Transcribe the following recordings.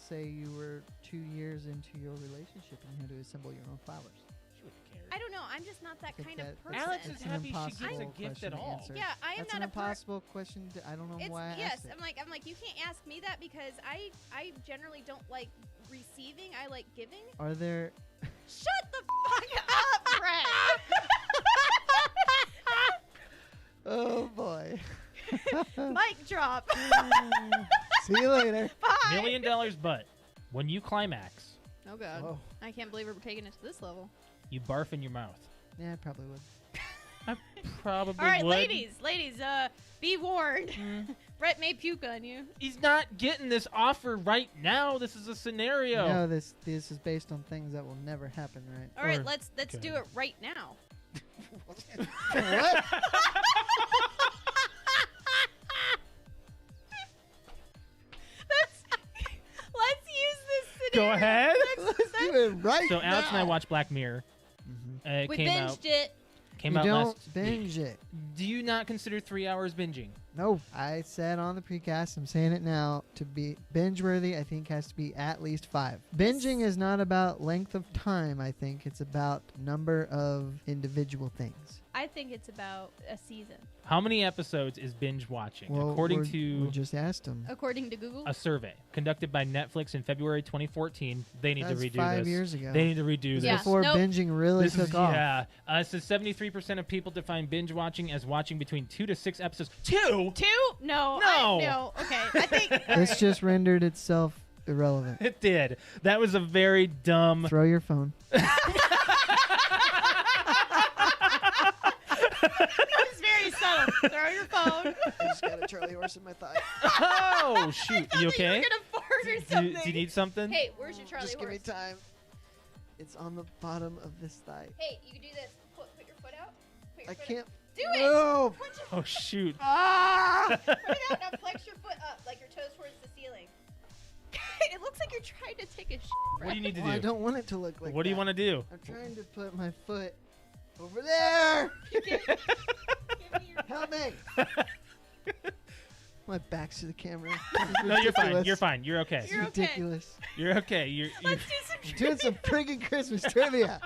say you were 2 years into your relationship and you had to assemble your own flowers? She wouldn't care. I don't know. I'm just not that kind of person. Alex It's is an happy she impossible gets a gift question at to all. answer. Yeah, I am That's not an a per- impossible question. I don't know why I asked it. I'm like, you can't ask me that because I generally don't like receiving. I like giving. Are there... Shut the fuck up, Brett. Oh, boy. Mic drop. See you later. Bye. $1 million, but when you climax, Oh god. Oh. I can't believe we're taking it to this level. you barf in your mouth. Yeah, I probably would. I probably All right, would. ladies, be warned. Brett may puke on you. He's not getting this offer right now. This is a scenario. No, this is based on things that will never happen, right? All right, Or- let's do it right now. What? Let's use this Go scenario. ahead. Let's do it right So Alex and I now. watched Black Mirror. Mhm. It We came binged out. it. Came You out don't last. binge it. Do you not consider 3 hours binging? No, I said on the precast, I'm saying it now, to be binge-worthy, I think has to be at least 5. Binging is not about length of time, I think. It's about number of individual things. I think it's about a season, How many episodes is binge watching? Well, According we to just asked them. according to Google. a survey conducted by Netflix in February 2014, they need That's to redo 5 this. years ago. They need to redo Yeah. this. Before Nope. binging really This took is, off. yeah. So 73% of people define binge watching as watching between 2 to 6 episodes. 2? 2? No. No. No. Okay. I think. This just rendered itself irrelevant. It did. That was a very dumb. Throw your phone. That was very subtle. Throw your phone. I just got a Charlie horse in my thigh. Oh shoot! You okay? You're gonna fart or Do something. you need something? Hey, where's your Charlie Just horse? give me time. It's on the bottom of this thigh. Hey, you can do this. Put your foot out. Put your I foot can't. Do it. No. Put your Oh shoot! Ah! Put it out. Now flex your foot up, like your toes towards the ceiling. It looks like you're trying to take a shit. What do you need to Well, I do? don't want it to look like What do you that. want to do? I'm trying to put my foot over there. Give me your Help me. My back's to the camera. No, you're fine. You're fine. You're okay. It's You're okay. ridiculous. You're okay. You're Let's do some I'm doing some friggin' Christmas trivia.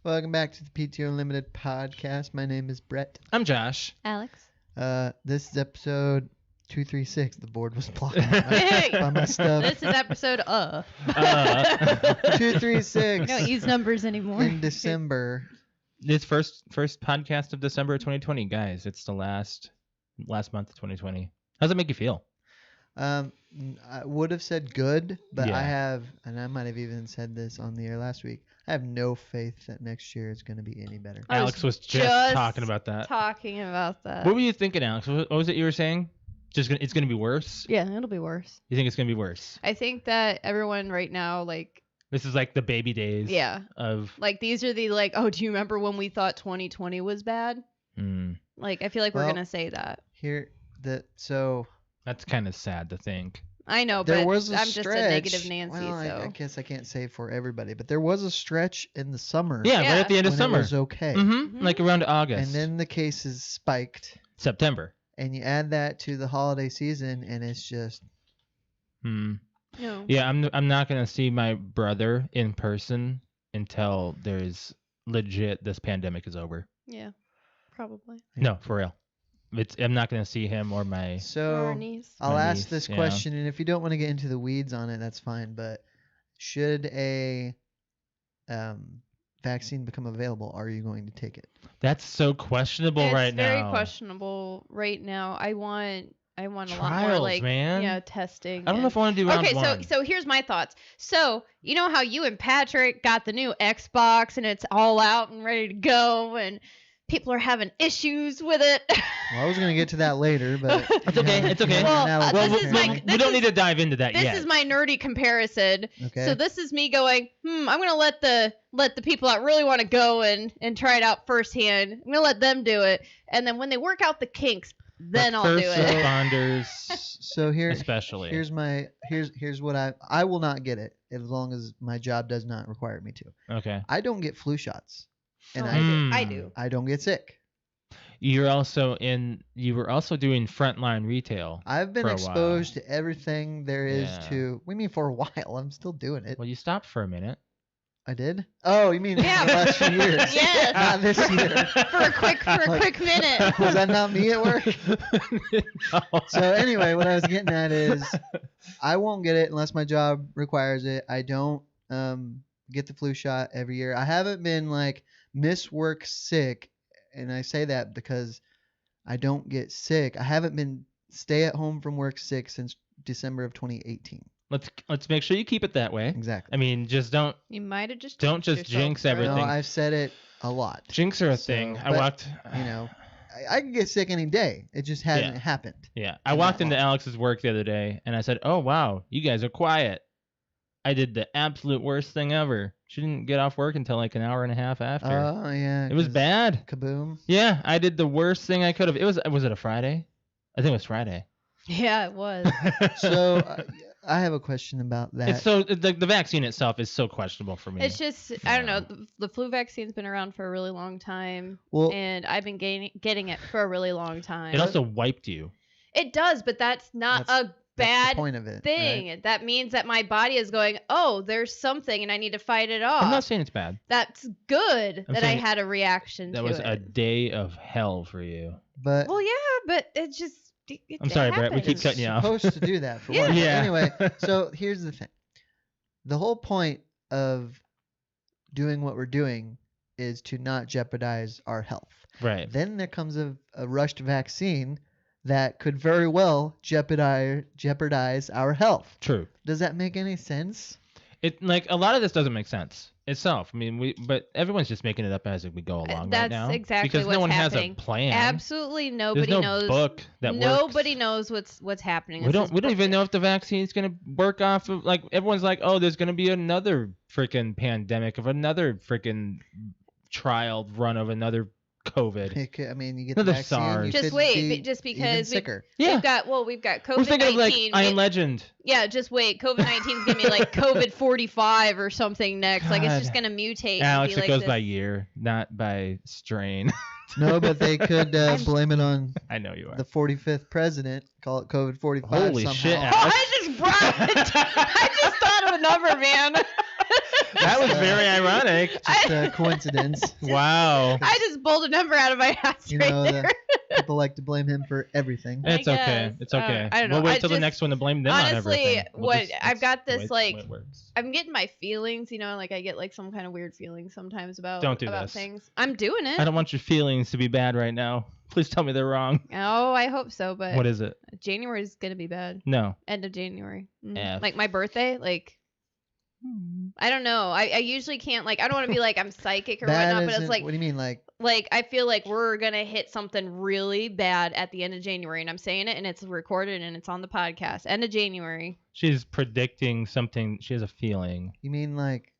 Welcome back to the PTO Unlimited podcast. My name is Brett. I'm Josh. Alex. This is episode 236. The board was blocked Hey! by my stuff. This is episode 236 Don't use numbers anymore. in December. It's first podcast of December of 2020, guys. It's the last month of 2020. How does it make you feel? I would have said good, but Yeah. I have, and I might have even said this on the air last week, I have no faith that next year is going to be any better. I was Alex was just talking about that. Talking about that. What were you thinking, Alex? What was it you were saying? It's gonna be worse. Yeah, it'll be worse. You think it's gonna be worse? I think that everyone right now, like, This is like the baby days. yeah, Of. like these are the like, oh, do you remember when we thought 2020 was bad? Like, I feel like we're Well, gonna say that. So That's kind of sad to think. I know, there but was a I'm stretch. just a negative Nancy, well, so I guess I can't say for everybody, but there was a stretch in the summer. Yeah, Yeah. right at the end of when summer. it was okay. Mhm. Like around August. And then the cases spiked, September. and you add that to the holiday season, and it's just no. Yeah, I'm not gonna see my brother in person until there's legit this pandemic is over. Yeah, probably. No, for real. I'm not gonna see him or my. so. Our niece. I'll My ask niece, this yeah. question, and if you don't want to get into the weeds on it, that's fine. But should a vaccine become available, are you going to take it? That's so questionable It's right very now. questionable right now. I want a lot more Trials, like man. testing. I don't know if I want to do round Okay, one. so here's my thoughts. So you know how you and Patrick got the new Xbox and it's all out and ready to go, and people are having issues with it. Well, I was gonna get to that later, but It's okay, it's okay. Well, Now this it's is okay. my- we don't need to dive into that This yet. is my nerdy comparison. Okay. So this is me going, I'm gonna let the people that really want to go and try it out firsthand. I'm gonna let them do it, and then when they work out the kinks, then I'll do First it. responders, So especially. here's what I will not get it as long as my job does not require me to. Okay. I don't get flu shots, and Oh, Hmm. I do. I don't get sick. You were also doing frontline retail. I've been For a exposed to everything there is Yeah. to. We mean for a while. I'm still doing it. Well, you stopped for a minute. I did. Oh, you mean Yeah. the last few years? Yes. Not this year. For a quick minute. Was that not me at work? No. So anyway, what I was getting at is I won't get it unless my job requires it. I don't get the flu shot every year. I haven't been like miss work sick, and I say that because I don't get sick. I haven't been stay at home from work sick since December of 2018. Let's make sure you keep it that way. Exactly. I mean, just don't You might have just Don't jinxed just yourself, jinx bro. everything. No, I've said it a lot. jinx are a So, thing. I but, walked. You know, I can get sick any day. It just hasn't happened. Yeah, I I'm walked not into long. Alex's work the other day, and I said, "Oh wow, you guys are quiet." I did the absolute worst thing ever. She didn't get off work until like an hour and a half after. Oh yeah. It was 'cause bad. Kaboom. Yeah, I did the worst thing I could have. Was it a Friday? I think it was Friday. Yeah, it was. So I have a question about that. It's so the vaccine itself is so questionable for me. It's just I don't know. The flu vaccine's been around for a really long time, Well, and I've been getting it for a really long time. It also wiped you. It does, but that's not That's- a that's the bad point of it, thing. right? That means that my body is going, oh, there's something, and I need to fight it off. I'm not saying it's bad. That's good I'm that I saying had a reaction That to was it. a day of hell for you. But Well, yeah, but it's just. I'm sorry, Brett, we keep it's cutting you off. supposed to do that for Yeah. work. Yeah. Anyway, so here's the thing. The whole point of doing what we're doing is to not jeopardize our health. Right. Then there comes a rushed vaccine that could very well jeopardize our health. True. Does that make any sense? It like a lot of this doesn't make sense itself. I mean, but everyone's just making it up as we go along That's right now. exactly because what's no one happening. has a plan. Absolutely nobody There's no knows. book that Nobody works. knows what's happening. We don't even know if the vaccine's gonna work off of like everyone's like, oh, there's gonna be another freaking pandemic of another freaking trial run of another COVID. I mean, you get Another the vaccine. SARS. You Just could wait, be just even because sicker. Yeah. we've got COVID-19. We're thinking of like I Am Legend. Yeah, just wait. COVID-19 is gonna be like COVID 45 or something next. Like it's God. just gonna mutate. Alex, and be it like goes this. by year, not by strain. No, but they could blame it on I know you are. the 45th president. Call it COVID 45. Holy somehow. shit, Oh, Alex. I just I just thought of a number, man. That was very ironic. Just a coincidence. Wow. I just pulled a number out of my ass You right know, there. people like to blame him for everything. I It's okay. guess. It's okay. I don't know. We'll wait I till the just- next one to blame them on honestly, everything. I've got this, the way like- it works. I'm getting my feelings, you know, like I get like some kind of weird feelings sometimes about Don't do about this. things. I'm doing it. I don't want your feelings to be bad right now. Please tell me they're wrong. Oh, I hope so, but What is it? January is gonna be bad. No. End of January. F. Like my birthday, like I don't know. I usually can't like I don't want to be like I'm psychic or Bad whatnot, but isn't- it's like what do you mean? like I feel like we're gonna hit something really bad at the end of January, and I'm saying it, and it's recorded and it's on the podcast. End of January. She's predicting something. She has a feeling. You mean like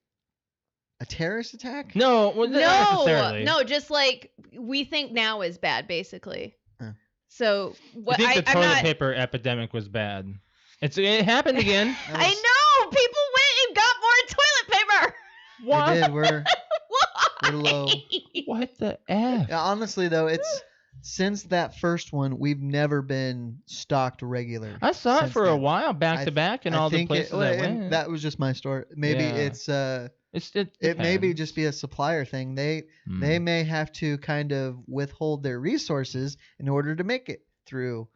a terrorist attack? No, well, not necessarily. No, just like we think now is bad, basically. Huh. So I what? think the I'm toilet not. paper epidemic was bad. It happened again. That I was- know people went and got more toilet paper. They did. We're Why? low. What the F? Yeah, honestly though, it's since that first one, we've never been stocked regular. I saw it since for a then. while, back to back, in I all the think places well, I and went. that was just my story. Maybe Yeah. it may be just be a supplier thing. They Hmm. may have to kind of withhold their resources in order to make it through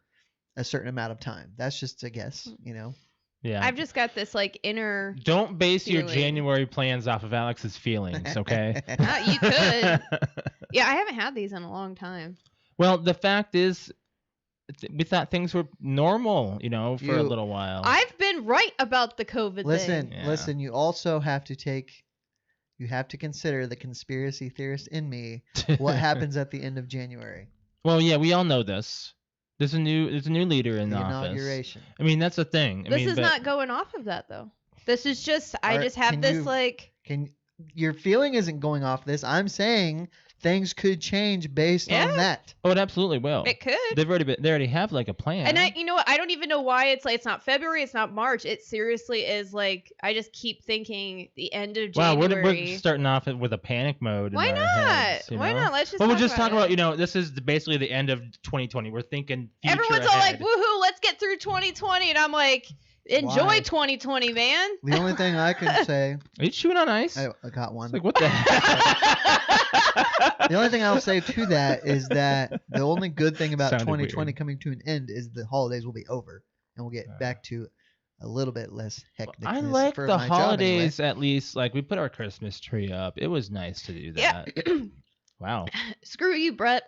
a certain amount of time. That's just a guess, you know. Yeah. I've just got this like inner. Don't base your feeling. January plans off of Alex's feelings, okay? You could. Yeah, I haven't had these in a long time. Well, the fact is, we thought things were normal, for a You- little while. I've been right about the COVID Listen, thing. Yeah. listen. You also have to take you have to consider the conspiracy theorist in me. What happens at the end of January? Well, yeah, we all know this. There's a new leader in The office. inauguration. I mean, that's the thing. This is not going off of that though. This is just I just have this Your feeling isn't going off this. I'm saying things could change based on that. Oh, it absolutely will. It could. They already have like a plan. And you know what? I don't even know why it's like it's not February, it's not March. It seriously is like I just keep thinking the end of January. Wow, we're starting off with a panic mode. Why in our not? heads, Why not? Let's just. Well, we'll just talk about this is basically the end of 2020. We're thinking future Everyone's all like, "Woohoo! Let's get through 2020," and I'm like, "Enjoy Why? 2020, man." The only thing I can say. Are you chewing on ice? I got one. It's like what the heck? The only thing I'll say to that is that the only good thing about Sounded 2020 weird. coming to an end is the holidays will be over and we'll get back to a little bit less hectic. I like the holidays at least. Like we put our Christmas tree up. It was nice to do that. Yeah. Wow. Screw you, Brett.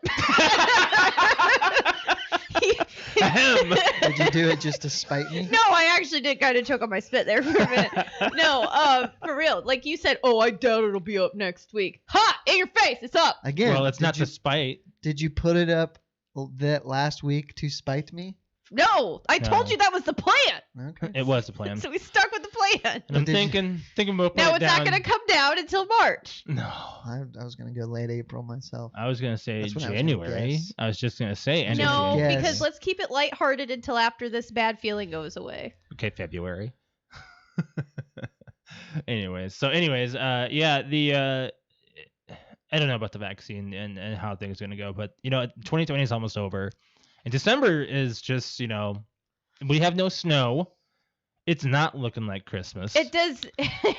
Ahem. Did you do it just to spite me? No, I actually did kind of choke on my spit there for a minute. No, for real. Like you said, I doubt it'll be up next week. Ha! In your face, it's up. Again. Well, it's not to spite. Did you put it up that last week to spite me? No, I told you that was the plan. Okay. It was the plan. So we stuck with the plan. And I'm Did you- thinking about Now it's not going to come down until March. No. I was going to go late April myself. I was gonna say That's what I was gonna January. guess. I was just gonna say end No, of January. Yes. because let's keep it lighthearted until after this bad feeling goes away. Okay, February. anyways, yeah, I don't know about the vaccine and how things are gonna go, but 2020 is almost over, and December is just we have no snow. It's not looking like Christmas. It does.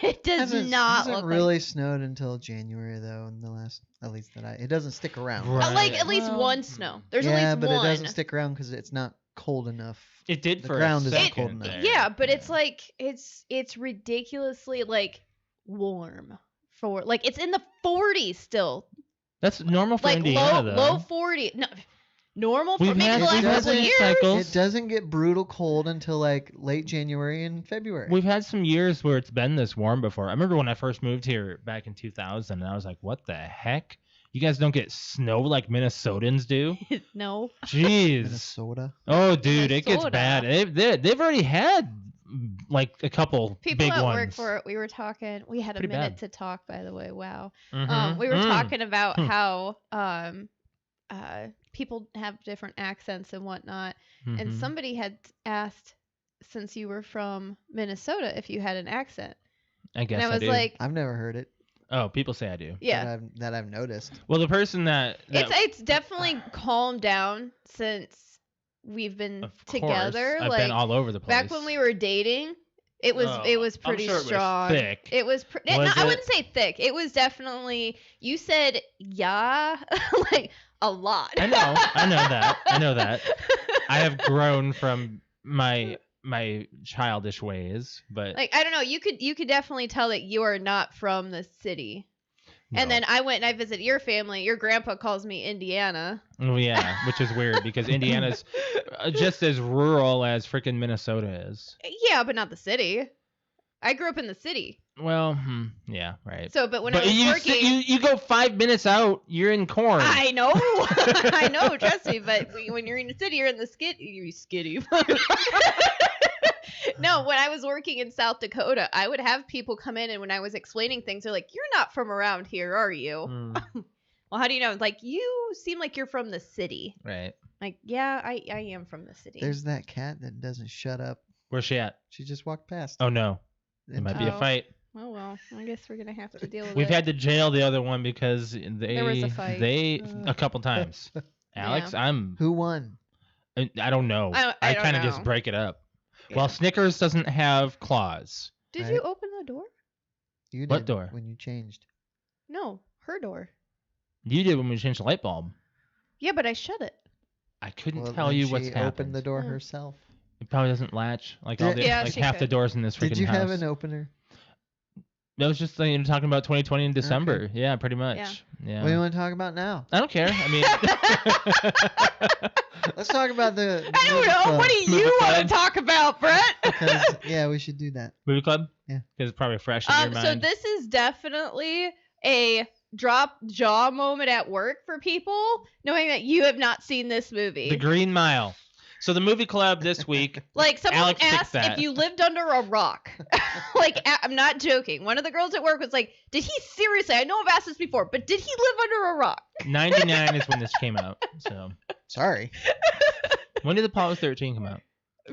It does not hasn't look really snowed until January though. In the last, at least it doesn't stick around. Right. like at least one snow. There's yeah, at least but one. it doesn't stick around because it's not cold enough. It did The for ground a isn't second cold enough. there. Yeah, but it's like it's ridiculously like warm for like it's in the 40s still. That's normal for Like Indiana, though. low 40. No, normal for We've maybe had- the last we've had couple of some years. cycles. It doesn't get brutal cold until like late January and February. We've had some years where it's been this warm before. I remember when I first moved here back in 2000, and I was like, "What the heck? You guys don't get snow like Minnesotans do?" No. Jeez. Minnesota. Oh, dude, it gets Minnesota. bad. They've already had like a couple People big at ones. work for it, we were talking. We had Pretty a minute bad. to talk, by the way. Wow. Mhm. We were talking about Hmm. how people have different accents and whatnot. And Mhm. somebody had asked, since you were from Minnesota, if you had an accent. I guess And I was do. like, I've never heard it. Oh, people say I do. yeah. That I've noticed. Well, the person that It's definitely calmed down since we've been of together. course, I've like been all over the place. back when we were dating, it was Oh, pretty I'm sure it was strong. thick. It was no, Was I it? wouldn't say thick. It was definitely you said yeah like a lot. I know that. I have grown from my childish ways, but Like I don't know, you could definitely tell that you are not from the city. And no. then I went and I visited your family. Your grandpa calls me Indiana. Oh yeah, which is weird because Indiana's just as rural as freaking Minnesota is. Yeah, but not the city. I grew up in the city. Well, yeah, right. So, but when but I was you working, you go 5 minutes out, you're in corn. I know, I know. Trust me. But when you're in the city, you're in the skitty. No, when I was working in South Dakota, I would have people come in, and when I was explaining things, they're like, "You're not from around here, are you?" Mm, Well, how do you know? Like, you seem like you're from the city. right. Like, yeah, I am from the city. There's that cat that doesn't shut up. Where's she at? She just walked past. Oh no, it might be a Oh. fight. Oh well, I guess we're gonna have to deal with We've it. had to jail the other one because There was a fight. they a couple times. Alex, Who won? I don't know. I don't kind of know. just break it up. Yeah. Well, Snickers doesn't have claws. Did Right. you open the door? You What did door? when you changed. No, her door. You did when we changed the light bulb. Yeah, but I shut it. I couldn't Well, tell then you she what's happened. opened the door Hmm. herself. It probably doesn't latch like all Did- the Yeah, like she half the could. doors in this freaking Did you house. have an opener? That was just talking about 2020 in December. Yeah, pretty much. Yeah. What do you want to talk about now? I don't care. I mean, Let's talk about the I don't movie know. club, What do Movie you want club? to talk about, Brett? because, yeah, we should do that. movie club. Yeah. Because it's probably fresh in your mind. So this is definitely a drop jaw moment at work for people, knowing that you have not seen this movie. The Green Mile. So the movie club this week. Like, someone Alex picked asked that. if you lived under a rock. Like, I'm not joking. One of the girls at work was like, did he seriously, I know I've asked this before, but did he live under a rock? 99 is when this came out. So Sorry. when did Apollo 13 come out?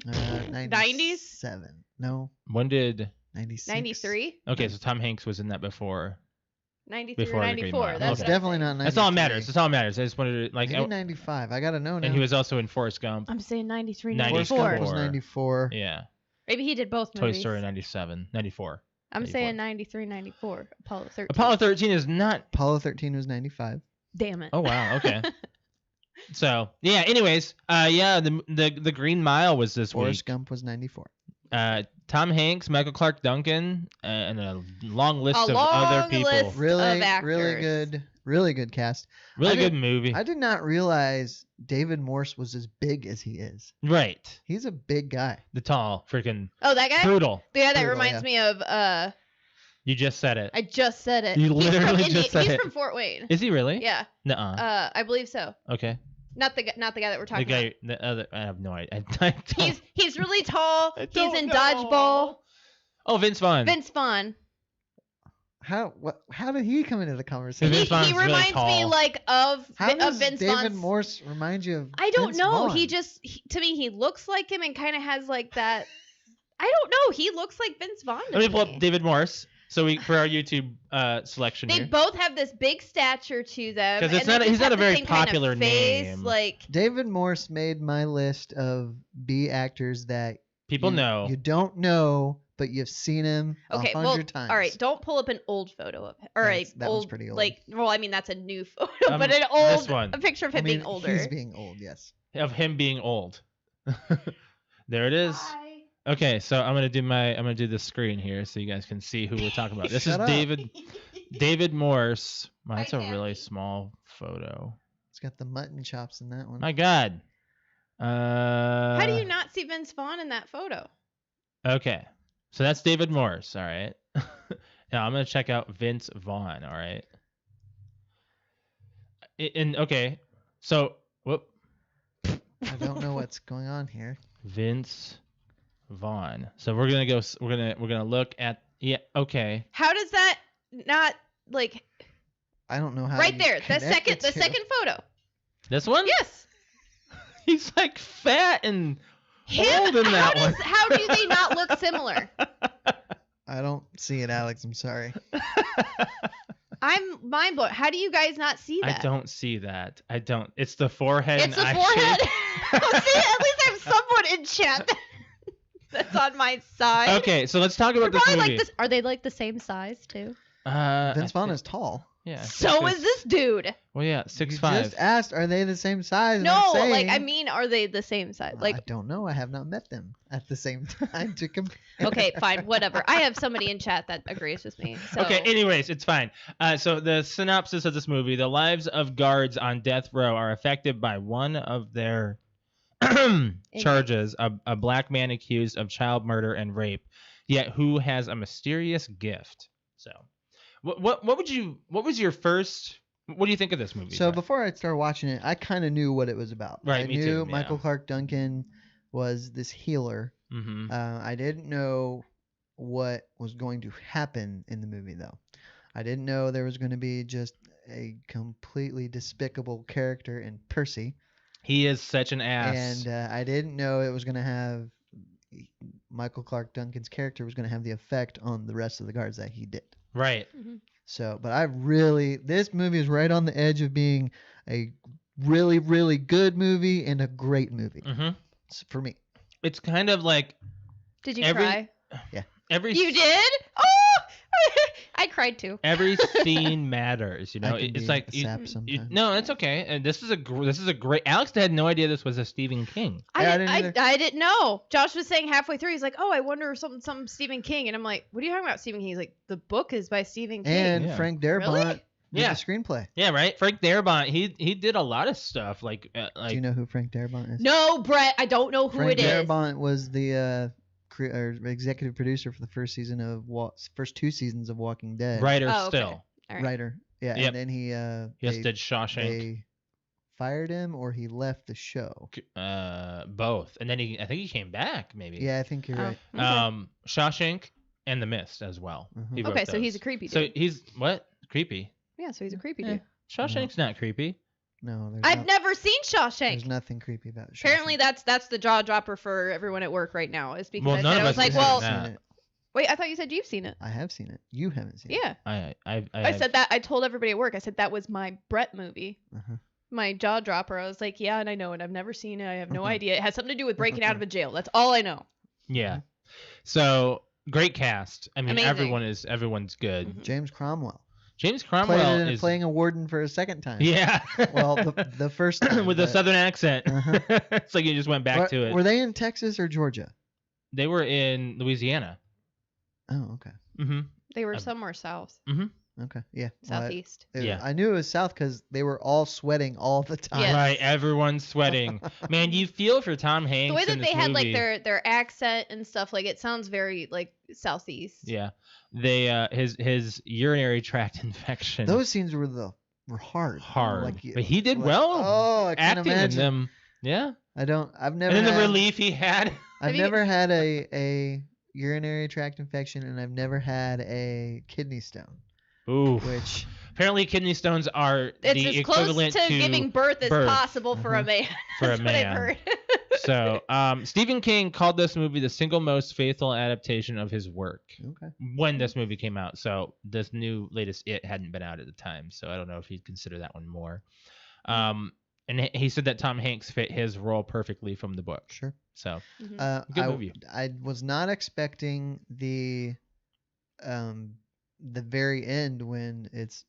97. No, When did? 96. 93? Okay, so Tom Hanks was in that before. 93 Before or the Green 94. Mile. That's It's what definitely I'm not saying. 93. That's all that matters. That's all that matters. I just wanted to Maybe 95. I gotta know now. and he was also in Forrest Gump. I'm saying 93, Forrest 94. Gump was 94. Yeah. Maybe he did both Toy movies. Story 97, 94. I'm 94. saying 93, 94. Apollo 13. Apollo 13 is not. Apollo 13 was 95. Damn it. Oh wow. Okay. So yeah. Anyways, yeah, the Green Mile was this Forrest week. Gump was 94. Tom Hanks, Michael Clark Duncan, and a long list A of long other people. list. Really, Of actors. really good cast. Really I good didn't- movie. I did not realize David Morse was as big as he is. Right. He's a big guy. The tall, freaking Oh, that guy? brutal. The guy that Brutal, reminds me of, You just said it. I just said it. You He's from literally Indi- just said He's it. from Fort Wayne. Is he really? Yeah. Nuh-uh. I believe so. Okay. Not the guy that we're The talking about. guy, the other. I have no idea. I don't- He's really tall. I He's don't in know. dodgeball. Oh, Vince Vaughn. Vince Vaughn. How did he come into the Vince conversation? He Vaughn's really reminds me tall. like of How does Vince David Vaughn's. Morse remind you of I don't Vince know. Vaughn? To me, he looks like him and kind of has like that. I don't know. He looks like Vince Vaughn. To Let me pull me. up David Morse. So for our YouTube selection They here. both have this big stature to them. 'Cause it's and they not- just he's not have a the very same kind of popular face, name. Like, David Morse made my list of B actors that People you, know. you don't know, but you've seen him okay, 100 well, times. all right. Don't pull up an old photo of him. All right, That one's pretty old. Like, well, I mean that's a new photo, Um, but an this old, one. a picture of I him mean, being older. He's being old, yes. Of him being old. There it is. Okay, so I'm gonna do the screen here so you guys can see who we're talking about. This is Shut up. David Morse. Wow, that's a Hi, really Kathy. small photo. It's got the mutton chops in that one. My God. How do you not see Vince Vaughn in that photo? Okay, so that's David Morse. All right. Now I'm gonna check out Vince Vaughn. All right. And okay, so whoop. I don't know what's going on here. Vince Vaughn. So we're gonna look at okay. How does that not like I don't know how. right you there? The connect the two. second photo. This one? Yes. He's like fat and Him. old in that one. How do they not look similar? I don't see it, Alex. I'm sorry. I'm mind blown. How do you guys not see that? I don't see that. I don't. It's the forehead. It's and the eye forehead. shape. Oh, see, at least I have someone in chat that's on my side. Okay, so let's talk They're about this probably movie. like this. Are they like the same size too? Vince Vaughn is. is tall. Yeah. So is this dude. Well, yeah, You 6'5". just asked, are they the same size? And No, I'm saying, like I mean, are they the same size? I Like, don't know. I have not met them at the same time to compare. okay, fine, whatever. I have somebody in chat that agrees with me. So. Okay, anyways, it's fine. So the synopsis of this movie: the lives of guards on death row are affected by one of their charges, a black man accused of child murder and rape, yet who has a mysterious gift. So, what was your first? What do you think of this movie? So Brett? before I started watching it, I kind of knew what it was about. Right, I me knew too, yeah. Michael Clark Duncan was this healer. Mhm. I didn't know what was going to happen in the movie, though. I didn't know there was going to be just a completely despicable character in Percy. He is such an ass. And I didn't know it was going to have Michael Clark Duncan's character was going to have the effect on the rest of the guards that he did. Right. Mhm. So, but this movie is right on the edge of being a really, really good movie and a great movie hmm for me. It's kind of like Did you Every- cry? every. You did? Oh, I cried too. Every scene matters, you know. I can It's be like a sap sometimes. no, it's okay. And this is a great. Alex had no idea this was a Stephen King. Yeah, I didn't either. I didn't know. Josh was saying halfway through, he's like, "Oh, I wonder if something Stephen King," and I'm like, "What are you talking about, Stephen King?" He's like, "The book is by Stephen King." And Yeah. Frank Darabont Really? did Yeah. the screenplay. Yeah, right. Frank Darabont, he did a lot of stuff like Do you know who Frank Darabont is? No, Brett, I don't know who Frank it is. Darabont was the executive producer for the first season of first 2 seasons of Walking Dead. writer Oh, okay. still. All right. Writer. Yeah, Yep. and then he Yes, did Shawshank. they fired him or he left the show. Both, and then I think he came back maybe. Yeah, I think you're right. Okay. Shawshank and The Mist as well. Mhm. He wrote Okay, so he's those. a creepy So dude. he's what? Creepy. Yeah, so he's a creepy Yeah. dude. Shawshank's not creepy. No, there's I've never seen there's Shawshank. nothing creepy about it. Apparently, that's the jaw dropper for everyone at work right now. Is because Well, I none said of I us was like, have well, seen that. Seen it. wait, I thought you said you've seen it. I have seen it. You haven't seen it. Yeah, I I said that. I told everybody at work. I said that was my Brett movie. Uh-huh. My jaw dropper. I was like, yeah, and I know it. I've never seen it. I have no Mhm. idea. It has something to do with breaking out of a jail. That's all I know. Yeah. So great cast. I mean, Amazing. everyone's good. Mhm. James Cromwell. James Cromwell is playing a warden for a second time. Yeah. Well, the first time, with a but- southern accent. Uh-huh. It's like you just went back to it. Were they in Texas or Georgia? They were in Louisiana. Oh, okay. Mm-hmm. They were somewhere south, Okay. Yeah. Well, southeast. Yeah. I knew it was south because they were all sweating all the time. Yes. Right. Everyone's sweating. Man, you feel for Tom Hanks. The way in that this they had like movie. their accent and stuff, like it sounds very like southeast. Yeah. They his urinary tract infection. Those scenes were hard. hard. Like, But he did well Oh, I can acting in imagine. them. Yeah. I've never. And then the had- relief he had. I've Have you- never had a urinary tract infection, and I've never had a kidney stone. Ooh. Which Apparently kidney stones are It's the as close equivalent to giving birth as birth. possible for a Uh-huh. man. For a That's what I've man. heard. So, Stephen King called this movie the single most faithful adaptation of his work okay. when this movie came out. So, this latest It hadn't been out at the time. So, I don't know if he'd consider that one more. And he said that Tom Hanks fit his role perfectly from the book. Sure. So, Mhm. Good movie. I was not expecting the very end when it's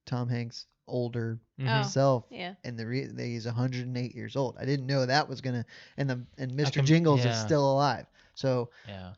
Tom Hanks older mhm. Oh. self, Yeah. and that he's 108 years old. I didn't know that was gonna, and Mr. can- Jingles is yeah. still alive. So Yeah.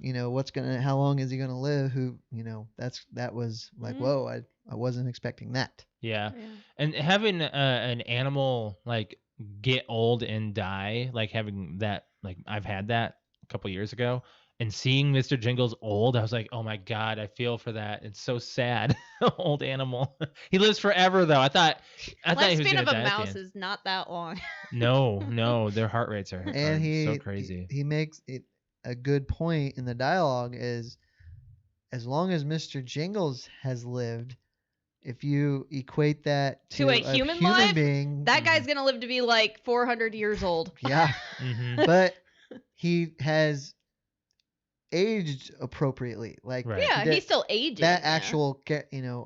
how long is he gonna live? That was like, Mhm. whoa, I wasn't expecting that. Yeah. Yeah. And having an animal like get old and die, like having that, like I've had that a couple years ago, and seeing Mr. Jingles old, I was like, oh my God, I feel for that. It's so sad. Old animal. He lives forever though. I thought he was Lifespan gonna of a die at the mouse end. is not that long. No, their heart rates are And so crazy. he makes it a good point in the dialogue is, as long as Mr. Jingles has lived, if you equate that To a human life, being, That guy's gonna live to be like 400 years old. yeah, hmm but he has aged appropriately. Like, Right. Yeah, that- he's still aging. that yeah. actual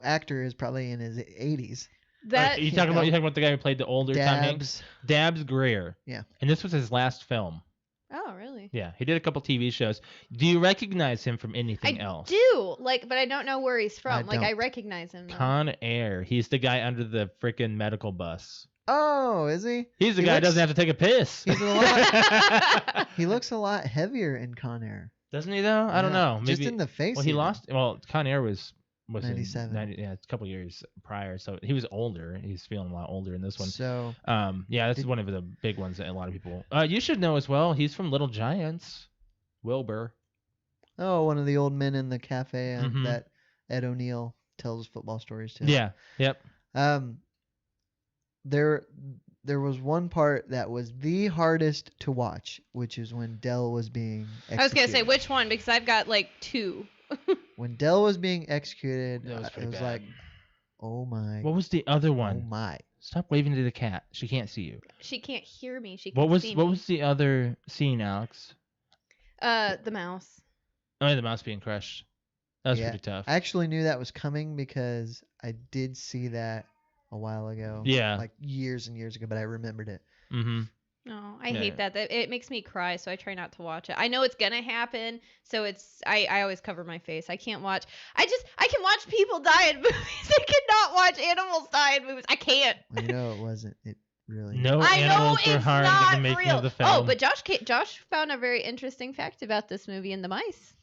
actor is probably in his 80s. That you talking about the guy who played the older Tom Hanks? Dabs. Dabs Greer. Yeah. And this was his last film. Oh, really? Yeah, he did a couple TV shows. Do you recognize him from anything I else? do but I don't know where he's I from. Like I don't. recognize him. Though. Con Air. He's the guy under the freaking medical bus. Oh, is he? He's the He guy who looks- doesn't have to take a piss. He's a lot. He looks a lot heavier in Con Air. Doesn't he though? I don't Yeah, know. Maybe. just in the face. Well, he even. lost. Well, Con Air was 97. yeah, it's a couple years prior, so he was older. He's feeling a lot older in this one. So Yeah, this is one of the big ones that a lot of people. You should know as well. He's from Little Giants. Wilbur. one of the old men in the cafe Mhm. that Ed O'Neill tells football stories to. Yeah. Yep. There was one part that was the hardest to watch, which is when Dell was being executed. I was gonna say which one because I've got like two. When Dell was being executed, That was it pretty was bad. like, oh my, What was the other oh one? my. Stop waving to the cat. She can't see you. She can't hear me. She can What was see what me. was the other scene, Alex? The mouse. Oh, yeah, the mouse being crushed. That was Yeah. pretty tough. I actually knew that was coming because I did see that a while ago. Yeah. Like years and years ago, but I remembered it. Mm-hmm. No, I hate that. It makes me cry, so I try not to watch it. I know it's gonna happen, so I always cover my face. I can't watch. I can watch people die in movies. I cannot watch animals die in movies. I can't. Well, you know, it wasn't. It really. No I know animals were it's harmed in not the making real. of the film. Oh, but Josh found a very interesting fact about this movie and the mice.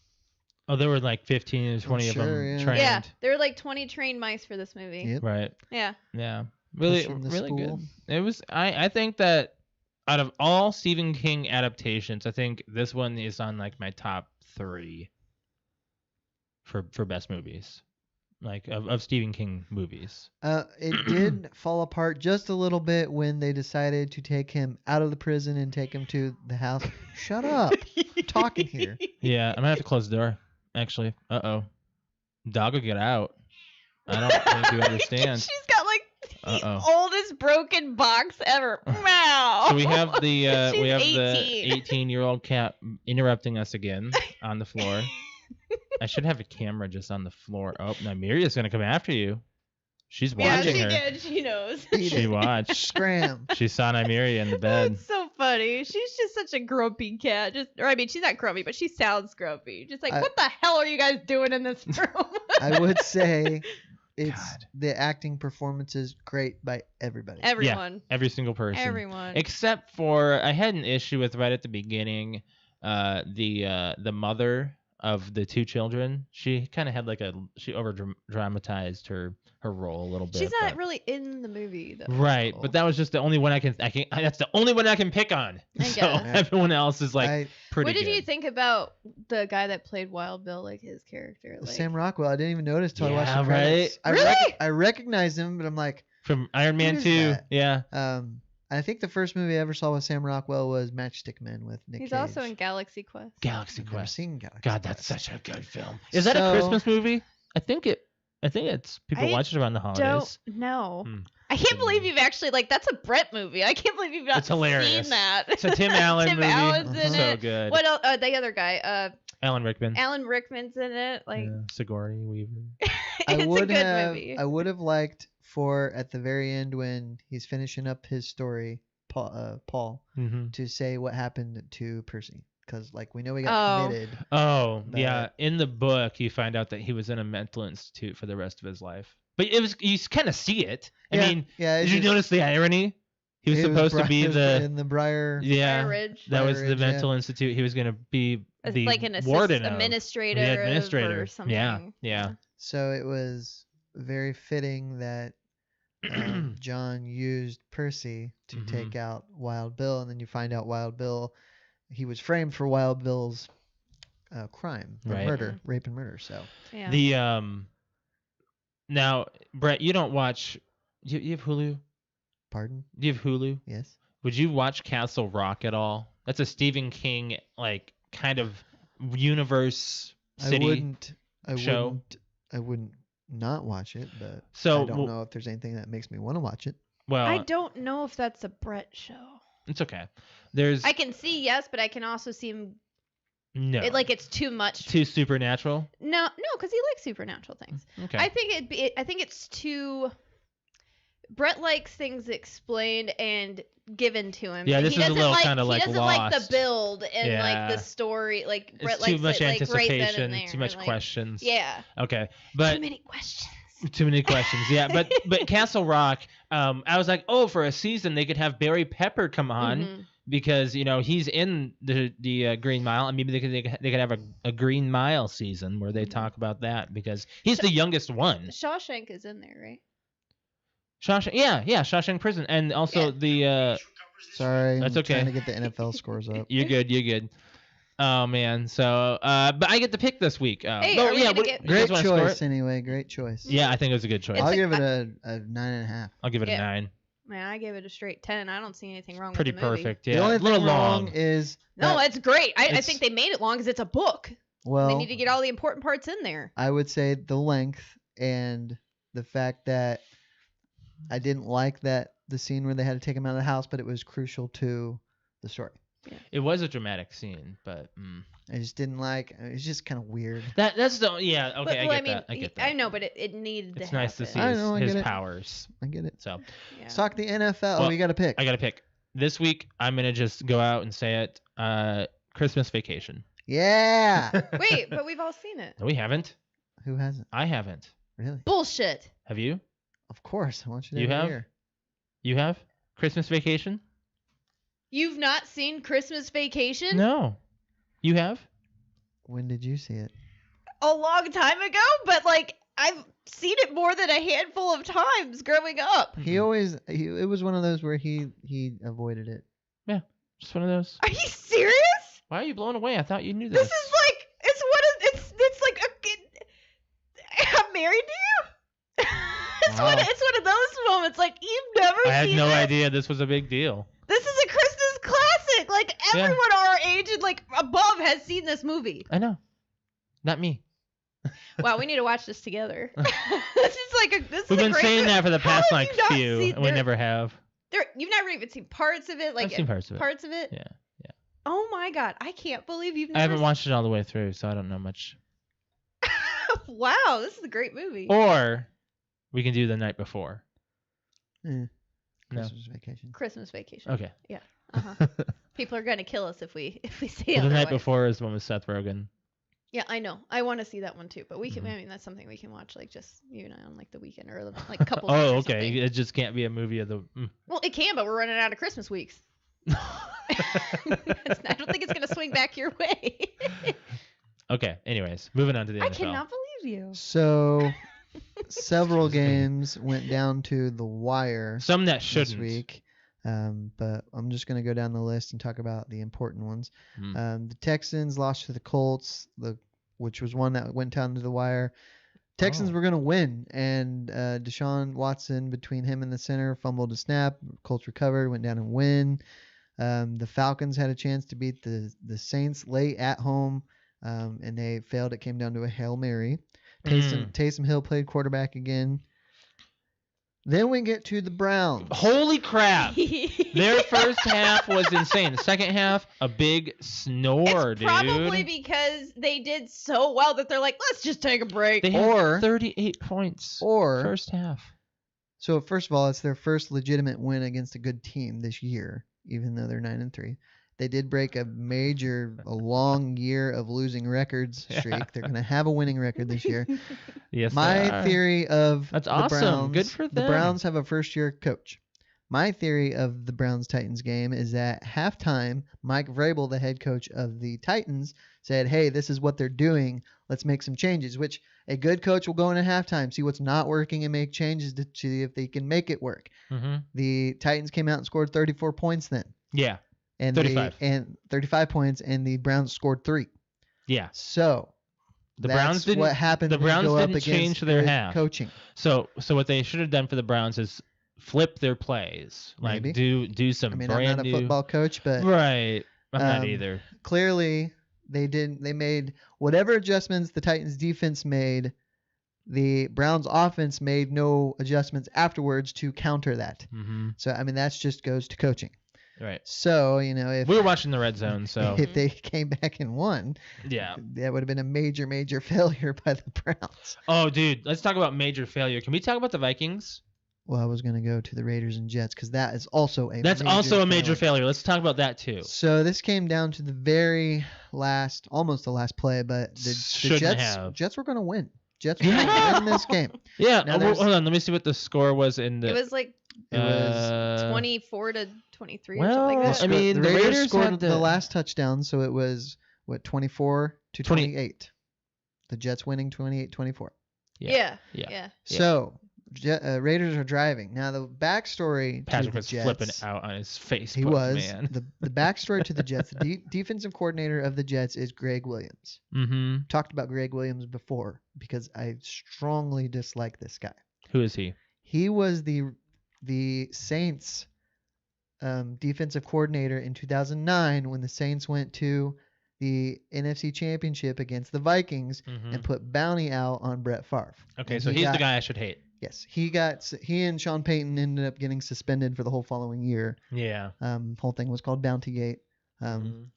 Oh, there were like 15 or 20 of them yeah. trained. Yeah, there were like 20 trained mice for this movie. Yep. Right. Yeah. Yeah. Really, from the really spool. good. It was. I think that out of all Stephen King adaptations, I think this one is on like my top 3 for best movies, like of Stephen King movies. It did fall apart just a little bit when they decided to take him out of the prison and take him to the house. Shut up. I'm talking here. Yeah, I'm gonna have to close the door. Actually, dog will get out. I don't think you understand. She's got like the Uh-oh. oldest broken box ever. Meow. So we have the She's we have 18. the 18-year-old cat interrupting us again on the floor. I should have a camera just on the floor. Oh, now Miria's gonna come after you. She's Yeah, watching she her. did. She knows. Eat She it. watched. Scram. She saw Nymeria in the bed. That's so funny. She's just such a grumpy cat. I mean, she's not grumpy, but she sounds grumpy. Just like, what the hell are you guys doing in this room? I would say it's God. the acting performance is great by everybody. Everyone. Every single person. Everyone. Except for I had an issue with right at the beginning, the mother of the 2 children. She kind of had like she over dramatized her role a little bit. She's not but- really in the movie though. Right, but that was just the only one I can. That's the only one I can pick on. I So guess. everyone else is like pretty. What did good. you think about the guy that played Wild Bill, like his character? Like, Sam Rockwell. I didn't even notice till I watched Yeah, the credits. right? Really? I recognized him, but I'm like, From Iron Man is 2? that? Yeah. I think the first movie I ever saw with Sam Rockwell was Matchstick Men with Nick he's Cage. also in Galaxy Quest. Galaxy I've never Quest. seen Galaxy God, that's Quest. such a good film. Is that a So- Christmas movie? I think it's people I watch it around the holidays. Don't know. Hmm. I can't believe you've actually that's a Brett movie. I can't believe you've not It's hilarious. seen that. It's a Tim Allen Tim movie. Allen's in So it. good. What else? The other guy, Alan Rickman. Alan Rickman's in it. Like, Yeah, Sigourney Weaver. it's I a would good have. movie. I would have liked for at the very end when he's finishing up his story, Paul, Mm-hmm. to say what happened to Percy, because like we know he got Oh. committed. Oh, But- yeah. In the book, you find out that he was in a mental institute for the rest of his life. But you kind of see it. I mean, yeah. did you notice the irony? He was supposed to be in the Briar. yeah. Fire Ridge. That was Fire the Ridge, mental institute. He was going to be It's the like an warden of. administrator, The administrator. or something. Yeah. So it was very fitting that John used Percy to Mhm. take out Wild Bill, and then you find out Wild Bill, he was framed for Wild Bill's crime, the Right. murder, rape and murder. So Yeah. The now, Brett, you don't watch. You have Hulu? pardon, Do you have Hulu? yes. Would you watch Castle Rock at all? That's a Stephen King like kind of universe city. show. I wouldn't not watch it, but So, I don't well- know if there's anything that makes me want to watch it. Well, I don't know if that's a Brett show. it's okay. There's I can see yes, but I can also see him. no It's too much. too supernatural. No, because he likes supernatural things. Okay. I think I think it's too. Brett likes things explained and given to him. Yeah, Like, this he is a doesn't little like, kinda like he doesn't like the Lost. build and Yeah. like the story. Like it's Brett too likes much it like right then anticipation, and there. too much like, questions. Yeah. Okay, Too but many questions. too many questions. Yeah, but Castle Rock. I was like, oh, for a season they could have Barry Pepper come on. Mhm. Because he's in the Green Mile, and maybe they could have a Green Mile season where they talk about that because he's the youngest one. Shawshank is in there, right? Shawshank, yeah, Shawshank Prison, and also Yeah. the Sorry, That's I'm okay. trying to get the NFL scores up. you're good. Oh man, so but I get to pick this week. Hey, oh are we yeah, gonna what, get- you guys Great wanna score choice, it? anyway. Great choice. Yeah, I think it was a good choice. It's I'll a- give it a 9.5. I'll give it a Yeah. 9. Man, I gave it a straight 10. I don't see anything wrong Pretty with the movie. perfect. Yeah, The only a little thing long. wrong is No, that- it's great. I it's- think they made it long because it's a book. well, They need to get all the important parts in there. I would say the length and the fact that I didn't like that the scene where they had to take him out of the house, but it was crucial to the story. It was a dramatic scene, but I just didn't like. It's just kind of weird. that's the yeah. Okay, But, I get that. I get that. I know, but it needed It's to nice to happen. see I his, know, I his get it. powers. I get it. So Yeah. Let's talk the NFL. Well, you got to pick. I got to pick. this week I'm gonna just go out and say it. Christmas Vacation. Yeah. Wait, but we've all seen it. No, we haven't. Who hasn't? I haven't. Really? Bullshit. Have you? Of course. I want you to You have? hear. You have Christmas Vacation? You've not seen Christmas Vacation? No. You have? When did you see it? A long time ago, but like I've seen it more than a handful of times growing up. He always. It was one of those where he avoided it. Yeah. Just one of those. Are you serious? Why are you blown away? I thought you knew This this. is like it's like I'm married to you. It's Wow. it's one of those moments like you've never I had seen no this. idea this was a big deal. This is a Christmas classic. Like Yeah. everyone our age and like above has seen this movie. I know. Not me. Wow, we need to watch this together. This is like this We've is a been great saying movie. that for the How past have like you not few, seen- and we never have. You've never even seen parts of it. Like I've seen parts of it. Parts of it. Yeah. Oh my god, I can't believe you've never. I haven't watched it all the way through, so I don't know much. Wow, this is a great movie. Or we can do the night before. Eh, No. Christmas Vacation. Christmas Vacation. Okay. Uh-huh. People are gonna kill us if we say Well, the night otherwise. before is the one with Seth Rogen. Yeah, I know. I want to see that one too, but we can. Mhm. I mean, that's something we can watch, like just you and I on like the weekend or like a couple. Oh, nights or okay. something. It just can't be a movie of the. Well, it can, but we're running out of Christmas weeks. I don't think it's gonna swing back your way. Okay. Anyways, moving on to the I NFL. cannot believe you. So, several games went down to the wire Some that this shouldn't. week. But I'm just going to go down the list and talk about the important ones. Mm. The Texans lost to the Colts, which was one that went down to the wire. Texans Oh. were going to win, and Deshaun Watson, between him and the center, fumbled a snap. Colts recovered, went down and win. The Falcons had a chance to beat the Saints late at home, and they failed. It came down to a Hail Mary. Taysom Hill played quarterback again. Then we get to the Browns. Holy crap! Their first half was insane. The second half, a big snore, It's dude. probably because they did so well that they're like, let's just take a break. They Or- had 38 points. Or First half. So first of all, it's their first legitimate win against a good team this year, even though they're 9-3. They did break a long year of losing records Yeah. streak. They're going to have a winning record this year. Yes, they My are. theory of That's the awesome. Browns, Good for the them. Browns have a first-year coach. My theory of the Browns-Titans game is that halftime, Mike Vrabel, the head coach of the Titans, said, hey, this is what they're doing. Let's make some changes, which a good coach will go into halftime, see what's not working, and make changes to see if they can make it work. Mhm. The Titans came out and scored 34 points then. Yeah. And 35. and 35 points, and the Browns scored 3. Yeah. So The that's Browns didn't. what happened the when you Browns go up didn't against change their good half. coaching. So what they should have done for the Browns is flip their plays. Like Maybe. do some I mean, brand I'm not a new. football coach, but Right. I'm not um, either. clearly they made whatever adjustments the Titans defense made. The Browns offense made no adjustments afterwards to counter that. Mm-hmm. So I mean, that's just goes to coaching. Right. So if We were watching the red zone, so if they came back and won, yeah. that would have been a major failure by the Browns. Oh, dude, let's talk about major failure. Can we talk about the Vikings? Well, I was going to go to the Raiders and Jets because that is also a That's also a major failure. Let's talk about that too. So this came down to the very last, almost the last play, but the Shouldn't have. Jets were going to win. Jets were going to win this game. Yeah. Now there's- Hold on. Let me see what the score was in the. It was like It was 24-23 or well, something like I that. mean, the the Raiders Raiders scored had the the- last touchdown, so it was 24 to 20 28. The Jets winning 28-24. yeah. Yeah. Yeah. So Raiders are driving. Now the backstory Patrick to the was Jets, flipping out on his face. He was Man. the backstory to the Jets. The defensive coordinator of the Jets is Greg Williams. Mm-hmm. Talked about Greg Williams before because I strongly dislike this guy. Who is he? He was the Saints defensive coordinator in 2009 when the Saints went to the NFC Championship against the Vikings Mm-hmm. and put bounty out on Brett Favre. Okay, And so he he's got- the guy I should hate. Yes, he and Sean Payton ended up getting suspended for the whole following year. Yeah. Whole thing was called Bountygate. Mhm.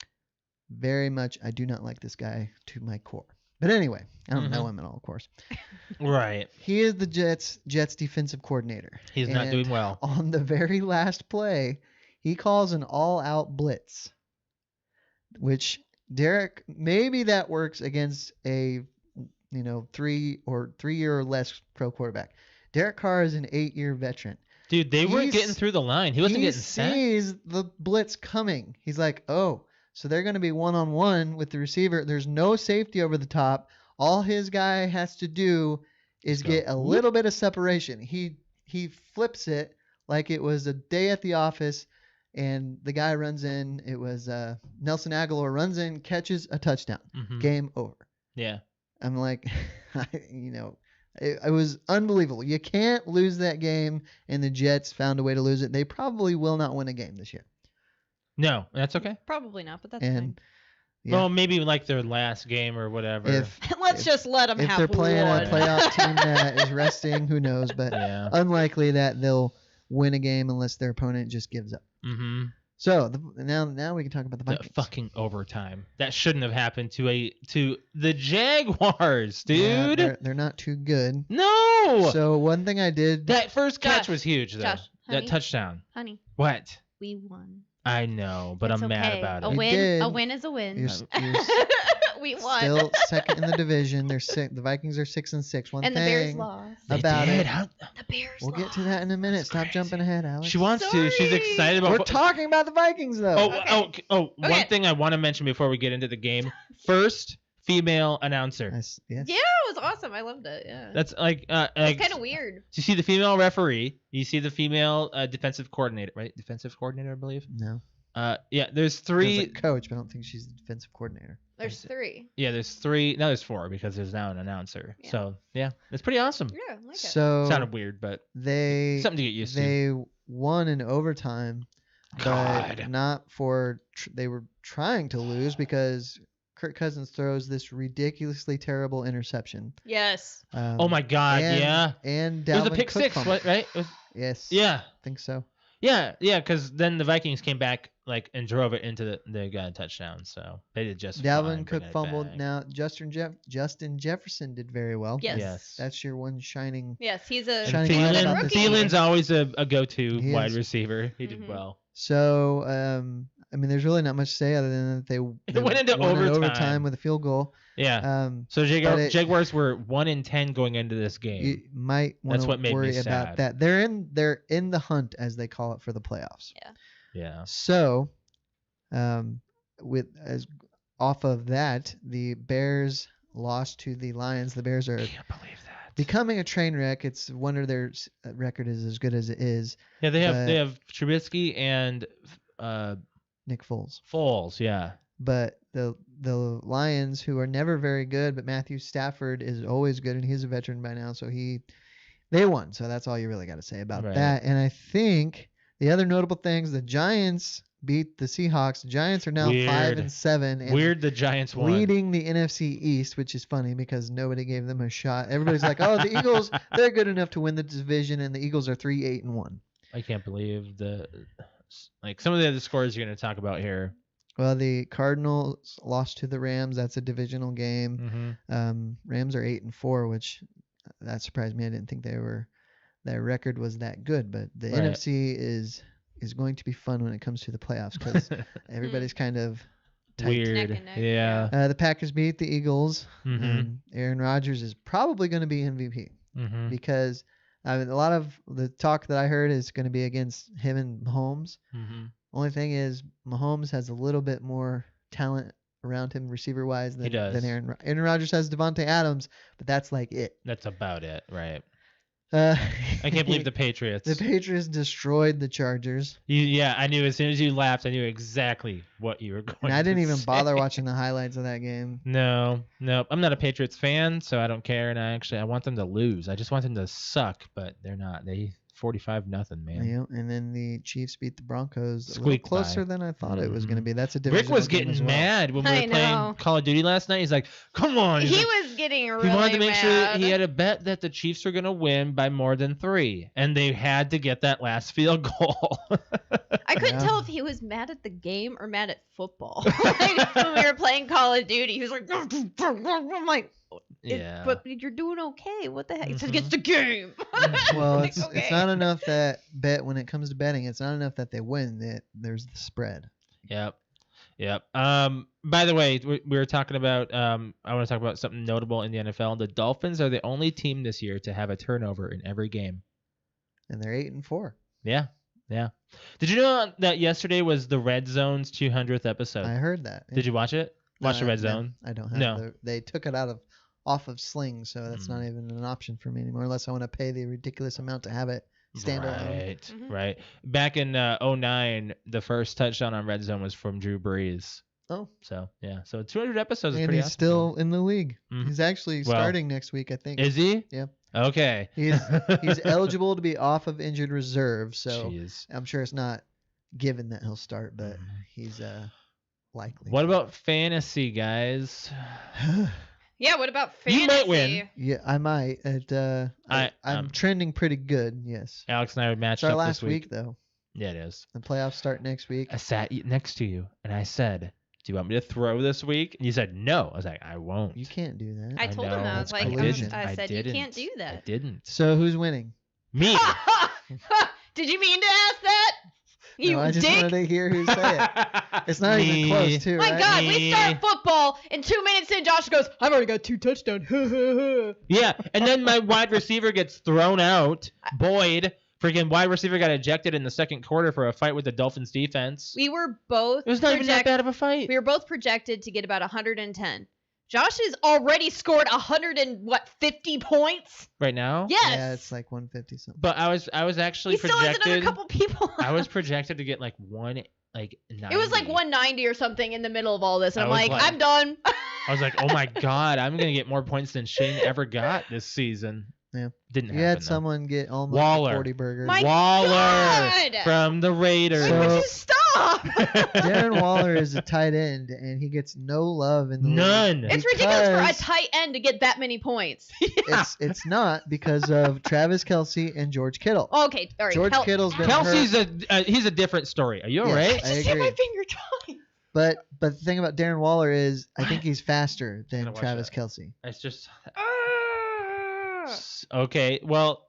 Very much, I do not like this guy to my core. But anyway, I don't know Mhm. him at all, of course. Right. He is the Jets defensive coordinator. He's not And doing well. On the very last play, He calls an all-out blitz, which Derek, maybe that works against a 3-year or less pro quarterback. Derek Carr is an 8-year veteran. Dude, they weren't getting through the line. He wasn't getting sacked. He sees the blitz coming. He's like, oh, so they're going to be one-on-one with the receiver. There's no safety over the top. All his guy has to do is get a little bit of separation. He flips it like it was a day at the office, and the guy runs in. It was Nelson Aguilar runs in, catches a touchdown. Game over. Yeah. I'm like, it was unbelievable. You can't lose that game, and the Jets found a way to lose it. They probably will not win a game this year. No, that's okay. Probably not, but that's fine. Yeah. Well, maybe like their last game or whatever. Let's just let them have one. If they're playing a playoff team that is resting, who knows? But unlikely that they'll win a game unless their opponent just gives up. Mm-hmm. So now we can talk about the Vikings. The fucking overtime that shouldn't have happened to the Jaguars, dude. Yeah, they're not too good. No. So one thing I did. That first catch was huge, though. Josh, honey, that touchdown. Honey. What? We won. I know, but It's I'm mad okay. about A it. win is a win. You're we won. still second in the division. The Vikings are 6-6. And the Bears lost. About it. The Bears We'll lost. get to that in a minute. That's Stop crazy. jumping ahead, Alex. She wants to. She's excited about. We're talking about the Vikings, though. Okay. One thing I want to mention before we get into the game. First female announcer. Yes. Yeah, it was awesome. I loved it. Yeah. That's like It's kind of weird. So you see the female referee. You see the female defensive coordinator, right? Defensive coordinator, I believe. No. Yeah. There's She's three. a coach, but I don't think she's the defensive coordinator. There's 3. Yeah, there's 3. Now there's 4 because there's now an announcer. Yeah. So yeah, it's pretty awesome. Yeah, I like it. So Sounded weird, but they something to get used to. they won in overtime, but God. not for they were trying to lose because Kirk Cousins throws this ridiculously terrible interception. Yes. Oh my God, yeah. And It was a Dalvin pick Cook 6, fumbled. right? It was, Yes. yeah. I think so. Yeah, because then the Vikings came back and drove it into they got a touchdown. So they did just fine Dalvin Cook bringing it fumbled. back. Now Justin Jefferson did very well. Yes. That's your one shining. Yes, he's a And Shining light about this Thielen's always a go-to He wide is. receiver. He Mhm. did well. So I mean, there's really not much to say other than that they went into won in overtime. with a field goal. Yeah. So but Jaguars were 1-10 going into this game. You might want That's what made to me worry sad. about that. They're in the hunt, as they call it, for the playoffs. Yeah. So, off of that, the Bears lost to the Lions. The Bears are I can't believe that. becoming a train wreck. It's a wonder their record is as good as it is. Yeah, they but- have Trubisky and Nick Foles. Foles. Yeah. But the Lions, who are never very good, but Matthew Stafford is always good, and he's a veteran by now, so they won. So that's all you really got to say about Right. that. And I think the other notable things, the Giants beat the Seahawks. The Giants are now Weird. 5-7 and Weird the Giants won. leading the NFC East, which is funny because nobody gave them a shot. Everybody's like, "Oh, the Eagles, they're good enough to win the division," and the Eagles are 3-8-1. I can't believe some of the other scores you're going to talk about here. Well, the Cardinals lost to the Rams. That's a divisional game. Mm-hmm. Rams are 8-4, which that surprised me. I didn't think their record was that good, but the Right. NFC is going to be fun when it comes to the playoffs because everybody's kind of tight. Weird. Neck and neck, Yeah. The Packers beat the Eagles. Mm-hmm. Aaron Rodgers is probably going to be MVP Mm-hmm. because a lot of the talk that I heard is going to be against him and Mahomes. Mm-hmm. Only thing is Mahomes has a little bit more talent around him receiver-wise He does. than Aaron Rodgers has Devontae Adams, but that's like it. That's about it, right? I I can't believe the Patriots. The Patriots destroyed the Chargers. Yeah, I knew as soon as you laughed, I knew exactly what you were going And I didn't to even say. bother watching the highlights of that game. No, I'm not a Patriots fan, so I don't care. And I want them to lose. I just want them to suck, but they're not. They 45-0, man. You know, and then the Chiefs beat the Broncos a little Squeaked closer by. than I thought it was Mhm. going to be. That's a Rick divisional was game getting as well. mad when we I were playing know. Call of Duty last night. He's like, "Come on!" He's He like- was getting really He wanted to make sure mad. he had a bet that the Chiefs were going to win by more than 3, and they had to get that last field goal. I couldn't Yeah. tell if he was mad at the game or mad at football. Like, when we were playing Call of Duty, he was like, I'm like, Yeah. but you're doing okay. What the heck? He says, Mhm. "It's the game." Well, Like, it's okay. not enough that when it comes to betting, it's not enough that they win. That there's the spread. Yep. Yep. By the way, we were talking about. I want to talk about something notable in the NFL. The Dolphins are the only team this year to have a turnover in every game. And they're 8-4. Yeah. Yeah. Did you know that yesterday was the Red Zone's 200th episode? I heard that. Did you watch it? Watch the Red No, Zone? I don't have No. they took it off of Sling, so that's not even an option for me anymore unless I want to pay the ridiculous amount to have it stand alone. Right. Mhm. Right. Back in 2009, the first touchdown on Red Zone was from Drew Brees. Oh, So, yeah. So 200 episodes is and pretty he's awesome. still in the league. Mhm. He's actually Well, starting next week, I think. Is he? Yep. Okay. He's eligible to be off of injured reserve, so Jeez. I'm sure it's not given that he'll start, but Mhm. he's likely. What about fantasy, guys? Yeah. What about fantasy? You might win. Yeah, I might. I'm I'm- trending pretty good. Yes. Alex and I matched It's our up last this week. though. Yeah, it is. The playoffs start next week. I sat next to you and I said, "Do you want me to throw this week?" And you said, "No." I was like, "I won't." You can't do that. I told him know. that. I was That's like, collusion. I said, you didn't. can't do I that. didn't. So who's winning? Me. Did you mean to ask that? You No, I just dick. wanted to hear who say it. It's not even Me. close, too, My right? God, we Me. start football, and 2 minutes in, Josh goes, "I've already got 2 touchdowns." Yeah, and then my wide receiver gets thrown out. Boyd, freaking wide receiver, got ejected in the second quarter for a fight with the Dolphins defense. We were both. It was not even that bad of a fight. We were both projected to get about 110. Josh has already scored 150 points. Right now. Yes. Yeah, it's like 150 something. But I was actually He still has another projected. couple people. I was projected to get like 90. It was like 190 or something in the middle of all this, and I I'm was like, like- I'm done. I was like, oh my god, I'm gonna get more points than Shane ever got this season. Yeah. Didn't You happen. had though. someone get almost Waller. 40 burgers. My Waller God! from the Raiders. Like, would you stop? Darren Waller is a tight end, and he gets no love in the league. None. It's ridiculous for a Because tight end to get that many points. It's not because of Travis Kelce and George Kittle. Okay, all right. George Kittle's been Kelsey's he's a different story. Are you Yes. alright? I Just hit my agree. finger twice. But the thing about Darren Waller is I think he's faster than Gotta watch Travis that. Kelce. It's just Ah. okay. Well,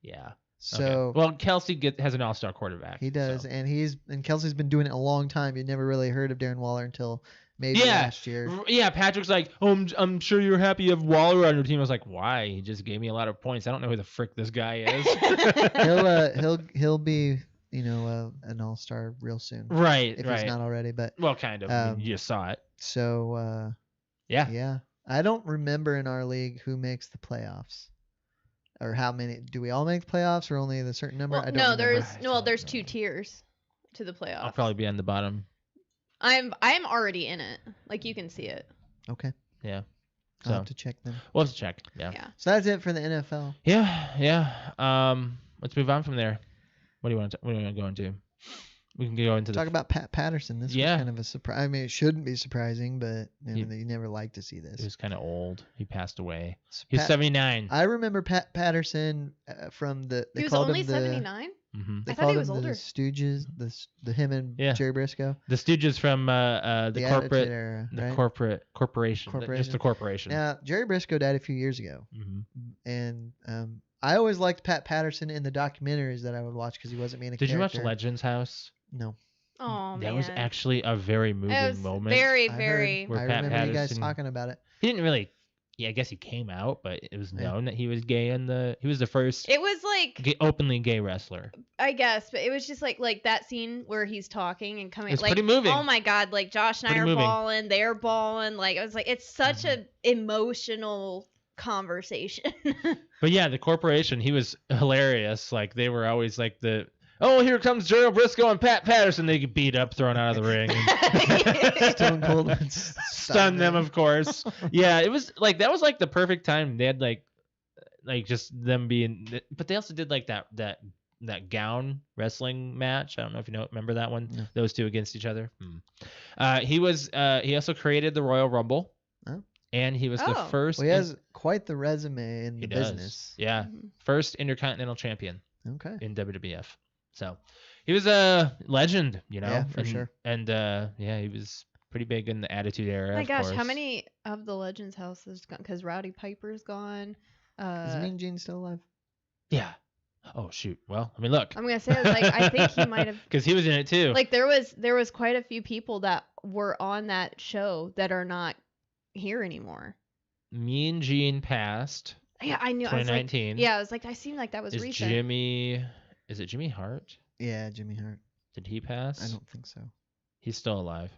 yeah. So okay. Well, Kelsey has an all-star quarterback. he does, so. and Kelsey's been doing it a long time. You never really heard of Darren Waller until maybe Yeah. last year. Yeah, Patrick's like, oh, I'm sure you're happy you have Waller on your team. I was like, why? He just gave me a lot of points. I don't know who the frick this guy is. He'll be an all-star real soon right, if right. he's not already. But Well, kind of. I mean, Um, you just saw it. so Yeah. yeah, I don't remember in our league who makes the playoffs. Or how many? Do we all make the playoffs, or only the certain number? Well, I don't no, remember. there's 2 tiers to the playoffs. I'll probably be on the bottom. I'm already in it. Like, you can see it. Okay, Yeah. I'll So have to check them. we'll have to check. Yeah. Yeah. So that's it for the NFL. Yeah. Let's move on from there. What do you want to go into? We can go into Talk about Pat Patterson. This Yeah. was kind of a surprise. I mean, it shouldn't be surprising, but you never like to see He this. was kind of old. He passed away. So He's Pat- 79. I remember Pat Patterson from the. They He was called only him the, 79? hmm They I thought called he was him older. the Stooges. The him and Yeah. Jerry Briscoe. The Stooges from the Attitude corporate, Era, the right? corporation, just the corporation. Now Jerry Briscoe died a few years ago, hmm and I always liked Pat Patterson in the documentaries that I would watch because he wasn't being a Did you character. watch Legends House? No. Oh, man. That was actually a very moving It was moment. very, I heard. very. Where I Pat remember you guys Patterson- talking about it. He didn't really. Yeah, I guess he came out, but it was Yeah. known that he was gay. He was the first It was like, openly gay wrestler. I guess, but it was just like that scene where he's talking and coming. It's like, pretty moving. Oh my God! Like Josh and I Pretty are moving. balling, they're balling. Like I was like, it's such a emotional conversation. But yeah, the corporation, he was hilarious. Like they were always like oh, here comes Gerald Briscoe and Pat Patterson. They get beat up, thrown out of the ring. Stone Cold would Stun them, of course. Yeah, it was like that was like the perfect time. They had like just them being, but they also did like that gown wrestling match. I don't know if you remember that one. No. Those two against each other. He also created the Royal Rumble. Oh. And he was the Oh. Well, first. he has quite the resume in the he does. business. Yeah, Mhm. first Intercontinental Champion Okay. in WWF. So he was a legend, Yeah, for and, sure. And he was pretty big in the Attitude Era. My of gosh, course. how many of the Legends houses gone? Because Rowdy Piper's gone. Is Mean Gene still alive? Yeah. Oh shoot. Well, I mean, look. I'm gonna say like I think he might have. Because he was in it too. Like there was quite a few people that were on that show that are not here anymore. Mean Gene passed. Yeah, I knew. I was like, 2019. yeah, I was like, that seemed like that was Is recent. Is it Jimmy Hart? Yeah, Jimmy Hart. Did he pass? I don't think so. He's still alive.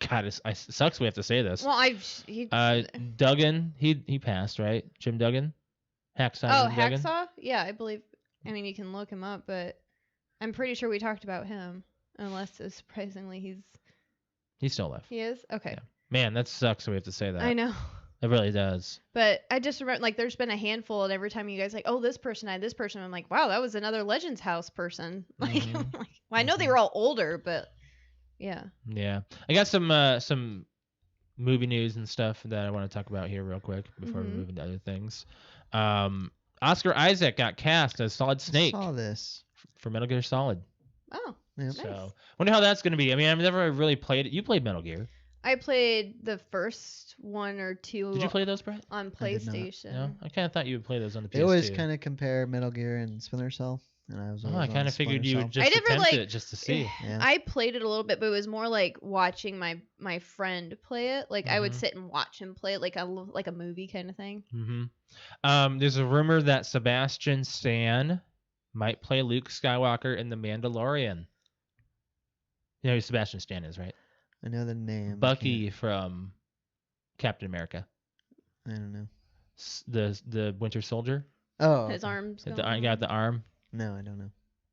God, it sucks we have to say this. Well, Duggan, he passed, right? Jim Duggan? Hacksaw Oh, Jim Duggan? Hacksaw? Yeah, I believe. I mean, you can look him up, but I'm pretty sure we talked about him. Unless, surprisingly, He's still alive. he is? Okay. Yeah. Man, that sucks we have to say that. I know. It really does. But I just remember, like, there's been a handful, and every time you guys like, oh, this person had this person, I'm like, wow, that was another Legends House person. Like, Mhm. well, I know they were all older, but yeah. Yeah. I got some movie news and stuff that I want to talk about here real quick before we Mhm. move into other things. Oscar Isaac got cast as Solid Snake I saw this. for Metal Gear Solid. Oh, Yep. nice. So, wonder how that's going to be. I mean, I've never really played it. You played Metal Gear. I played the first one or two Did you play those, Brett? on I did not. PlayStation. No? I kind of thought you would play those on the PS2. They always kind of compare Metal Gear and Splinter Cell, and I was. Oh, always I kind on of figured you Splinter would Cell. just I never, attempt like- it just to see. Yeah. I played it a little bit, but it was more like watching my friend play it. Like I would Mhm. sit and watch him play it, like a movie kind of thing. There's a rumor that Sebastian Stan might play Luke Skywalker in The Mandalorian. You know who Sebastian Stan is, right? I know the name. I Bucky from Captain America, don't know. the Winter Soldier. Oh. His okay. arms. The going got the on. arm. No, I don't know.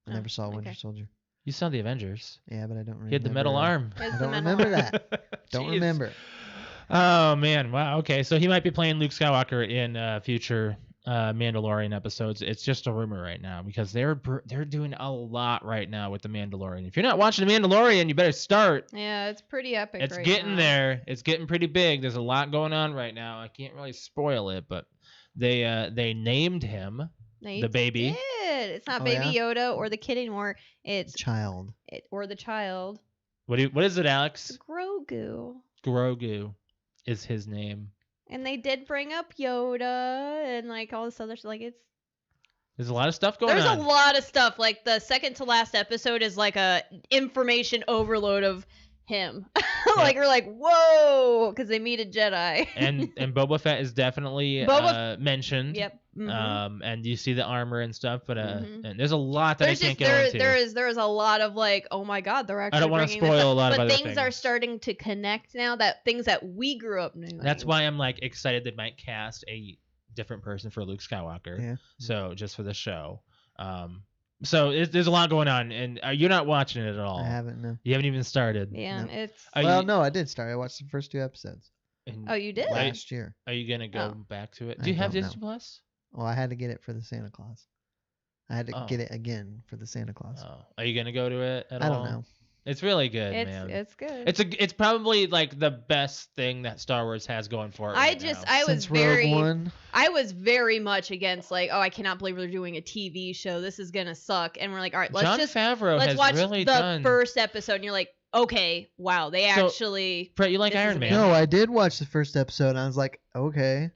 I Oh, never saw Winter okay. Soldier. You saw the Avengers. Yeah, but I don't remember. He had the metal arm. He has I the don't metal remember arm. that. Don't Jeez. remember. Oh man, wow. Okay, so he might be playing Luke Skywalker in future Mandalorian episodes. It's just a rumor right now because they're doing a lot right now with the Mandalorian. If you're not watching the Mandalorian, you better start. Yeah, it's pretty epic. It's right getting now. there. It's getting pretty big. There's a lot going on right now. I can't really spoil it, but they named him They the baby. did. It's not Oh, Baby yeah? Yoda or the kid anymore. It's Child. or the child. What is it, Alex? It's Grogu. Grogu is his name. And they did bring up Yoda and like all this other stuff. Like it's There's a lot of stuff going there's on. a lot of stuff. Like the second to last episode is like a information overload of him. Like we're like whoa, because they meet a Jedi. and Boba Fett is definitely mentioned. Yep. Mhm. And you see the armor and stuff, but Mhm. and there's a lot that There's I can't just get into. there is a lot of like, oh my god, they're actually. I don't want to bringing this spoil up. a lot of but other things are things. starting to connect now. That things that we grew up knowing. That's why I'm like excited they might cast a different person for Luke Skywalker. Yeah. So just for the show. So there's a lot going on, and you're not watching it at all. I haven't, no. You haven't even started. Yeah, No. it's. Are Well, you- no, I did start. I watched the first 2 episodes and Oh, you did? last year. Are you gonna go Oh. back to it? I Do you have don't know. Disney Plus? Well, I had to get it for the Santa Claus. I had to Oh. get it again for the Santa Claus. Oh. Are you gonna go to it at I all? don't know. It's really good, It's man. it's good. It's probably like the best thing that Star Wars has going for it. I right just now. I was Since very Rogue One. I was very much against like, oh, I cannot believe they're doing a TV show. This is gonna suck. And we're like, all right, let's John just Favreau let's has watch really the done. first episode. And you're like, okay, wow, they So- actually. Brett, you like This is Iron Man? amazing. No, I did watch the first episode, and I was like, okay.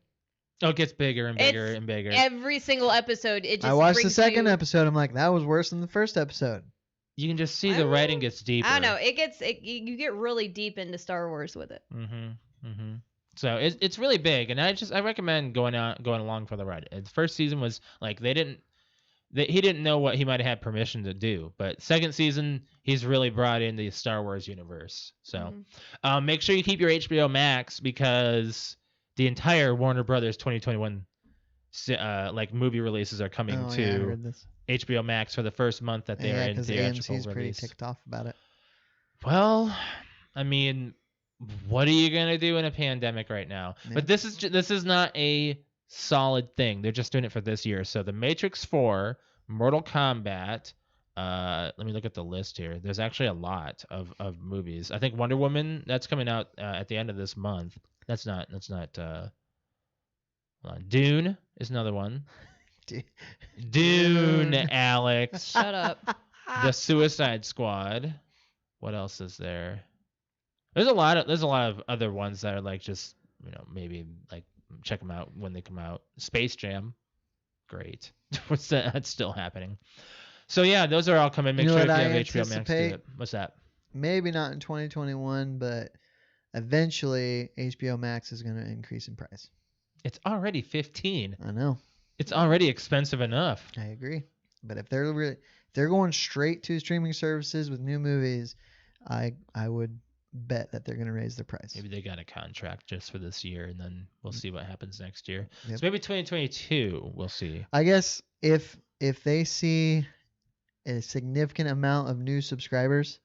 Oh, it gets bigger and bigger It's and bigger. Every single episode, it just. I watched the brings second you, episode. I'm like, that was worse than the first episode. You can just see I the don't writing know. gets deeper. I don't know. You get really deep into Star Wars with it. Mm-hmm. So it's really big, and I recommend going along for the ride. The first season was like he didn't know what he might have had permission to do, but second season he's really brought in the Star Wars universe. So Mhm. make sure you keep your HBO Max because the entire Warner Brothers 2021 like movie releases are coming Oh, to yeah, I heard this. HBO Max for the first month that they are Yeah, in because theatrical AMC's pretty release. ticked off about it. Well, I mean, what are you gonna do in a pandemic right now? Yeah. But this is not a solid thing. They're just doing it for this year. So The Matrix 4, Mortal Kombat. Let me look at the list here. There's actually a lot of movies. I think Wonder Woman that's coming out at the end of this month. That's not. Hold on. Dune is another one. Dude. Dune, Alex. Shut up. The Suicide Squad. What else is there? There's a lot of other ones that are like just maybe like check them out when they come out. Space Jam, great. What's that? That's still happening. So yeah, those are all coming. Make You know sure if what you I have HBO Max, do anticipate? it. What's that? Maybe not in 2021, but eventually HBO Max is going to increase in price. It's already 15. I know. It's already expensive enough. I agree. But if they're going straight to streaming services with new movies, I would bet that they're going to raise the price. Maybe they got a contract just for this year, and then we'll see what happens next year. Yep. So maybe 2022, we'll see. I guess if they see a significant amount of new subscribers,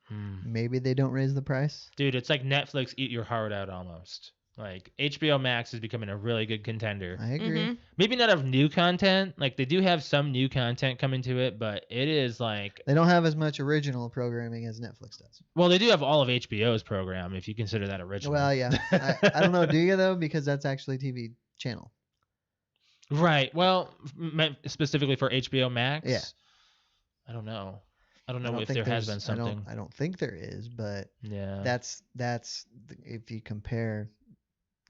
maybe they don't raise the price. Dude, it's like Netflix eat your heart out almost. Like HBO Max is becoming a really good contender. I agree. Mm-hmm. Maybe not of new content. Like they do have some new content coming to it, but it is like They don't have as much original programming as Netflix does. well, they do have all of HBO's program if you consider that original. Well, yeah. I don't know. Do you though? Because that's actually TV channel. Right. Well, specifically for HBO Max. Yeah. I don't know. I don't I know don't if think there has there's- been something. I don't think there is, but Yeah. if you compare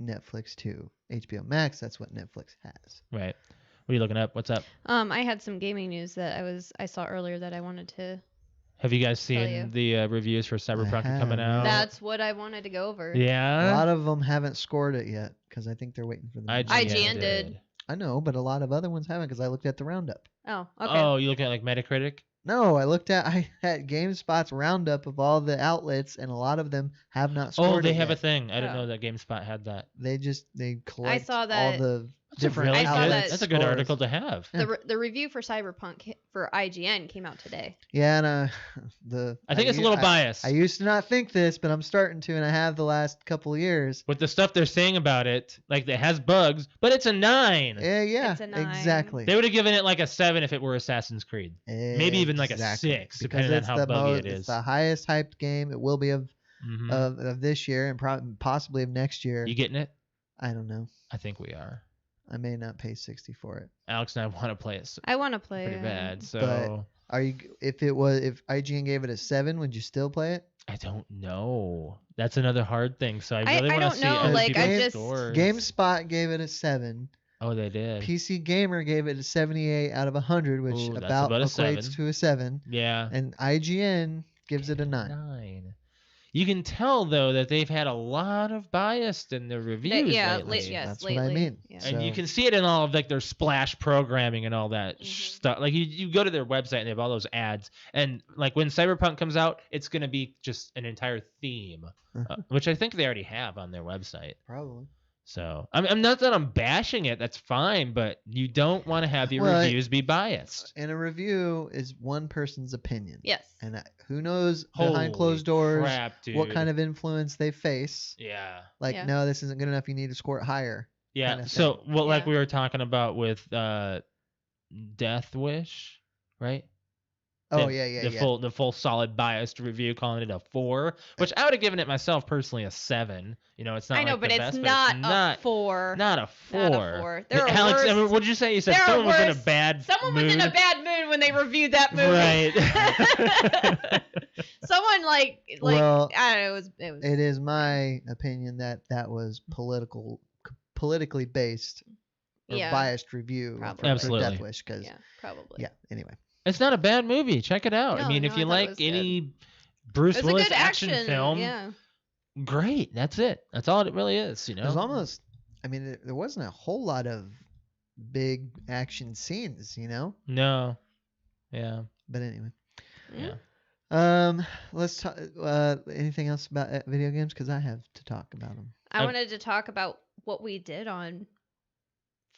Netflix to HBO Max, that's what Netflix has. Right. What are you looking up? What's up? I had some gaming news that I saw earlier that I wanted to. Have you guys Tell seen the reviews for Cyberpunk coming have, out? That's what I wanted to go over. A Yeah. lot of them haven't scored it yet because I think they're waiting for the. IGN did. I know, but a lot of other ones haven't because I looked at the roundup. Oh, okay. Oh, you looking at like Metacritic? No, I had GameSpot's roundup of all the outlets, and a lot of them have not scored. Oh, they it have a yet. thing. I didn't Oh. know that GameSpot had that. They collect saw all that- the That's a different really I saw good. outlets. That's a good scores. article to have. The review for Cyberpunk for IGN came out today. Yeah, and I think it's a little biased. I used to not think this, but I'm starting to, and I have the last couple of years. With the stuff they're saying about it, like it has bugs, but it's a 9. Yeah, It's a 9. exactly. They would have given it like a 7 if it were Assassin's Creed. Maybe even like a Exactly. 6, Because depending on it's how the buggy it It's is. the highest hyped game. It will be of Mhm. of this year and possibly of next year. You getting it? I don't know. I think we are. I may not pay 60 for it. Alex and I want to play it I want to play pretty it. bad, so Are you? If IGN gave it a 7, would you still play it? I don't know. That's another hard thing. So I I really want don't to see know, other like, I people's just- scores. GameSpot gave it a 7. Oh, they did. PC Gamer gave it a 78 out of 100, which Ooh, that's about about a equates 7. to a 7. Yeah. And IGN gives it a 9. 9. You can tell though that they've had a lot of bias in their reviews Yeah, lately. yes, That's lately. what I mean. Yeah. And you So- can see it in all of like their splash programming and all that Mhm. stuff. Like you go to their website and they have all those ads. And like when Cyberpunk comes out, it's gonna be just an entire theme, which I think they already have on their website. Probably. So I'm not that I'm bashing it. That's fine, but you don't want to have your Well, reviews be biased. And a review is one person's opinion. Yes. And who knows behind Holy closed doors crap, dude. what kind of influence they face. Yeah. Like, Yeah. no, this isn't good enough. You need to score it higher. Yeah. kinda So well, like Yeah. we were talking about with Death Wish, right? Oh, the, yeah. the full solid biased review, calling it a 4, which I would have given it myself personally a 7. You know, it's not. I know, like but the it's best, not but it's a 4. not a 4. Not a 4. There are Alex, I mean, worse- what did you say? You said there are someone was in a worse- bad Someone mood. was in a bad mood when they reviewed that movie. Right. Someone like Well, I don't know. It was. It is my opinion that was politically based or Yeah. biased review Probably. for Absolutely. Death Wish. Because, Yeah, probably. anyway. It's not a bad movie. Check it out. I No, mean, if no, you I thought it like was any Bruce It was a Willis good action film, Yeah. great. That's it. That's all it really is. You know. There's almost, there wasn't a whole lot of big action scenes, No. Yeah. But anyway. Yeah. Let's talk. Anything else about video games? Because I have to talk about them. I wanted to talk about what we did on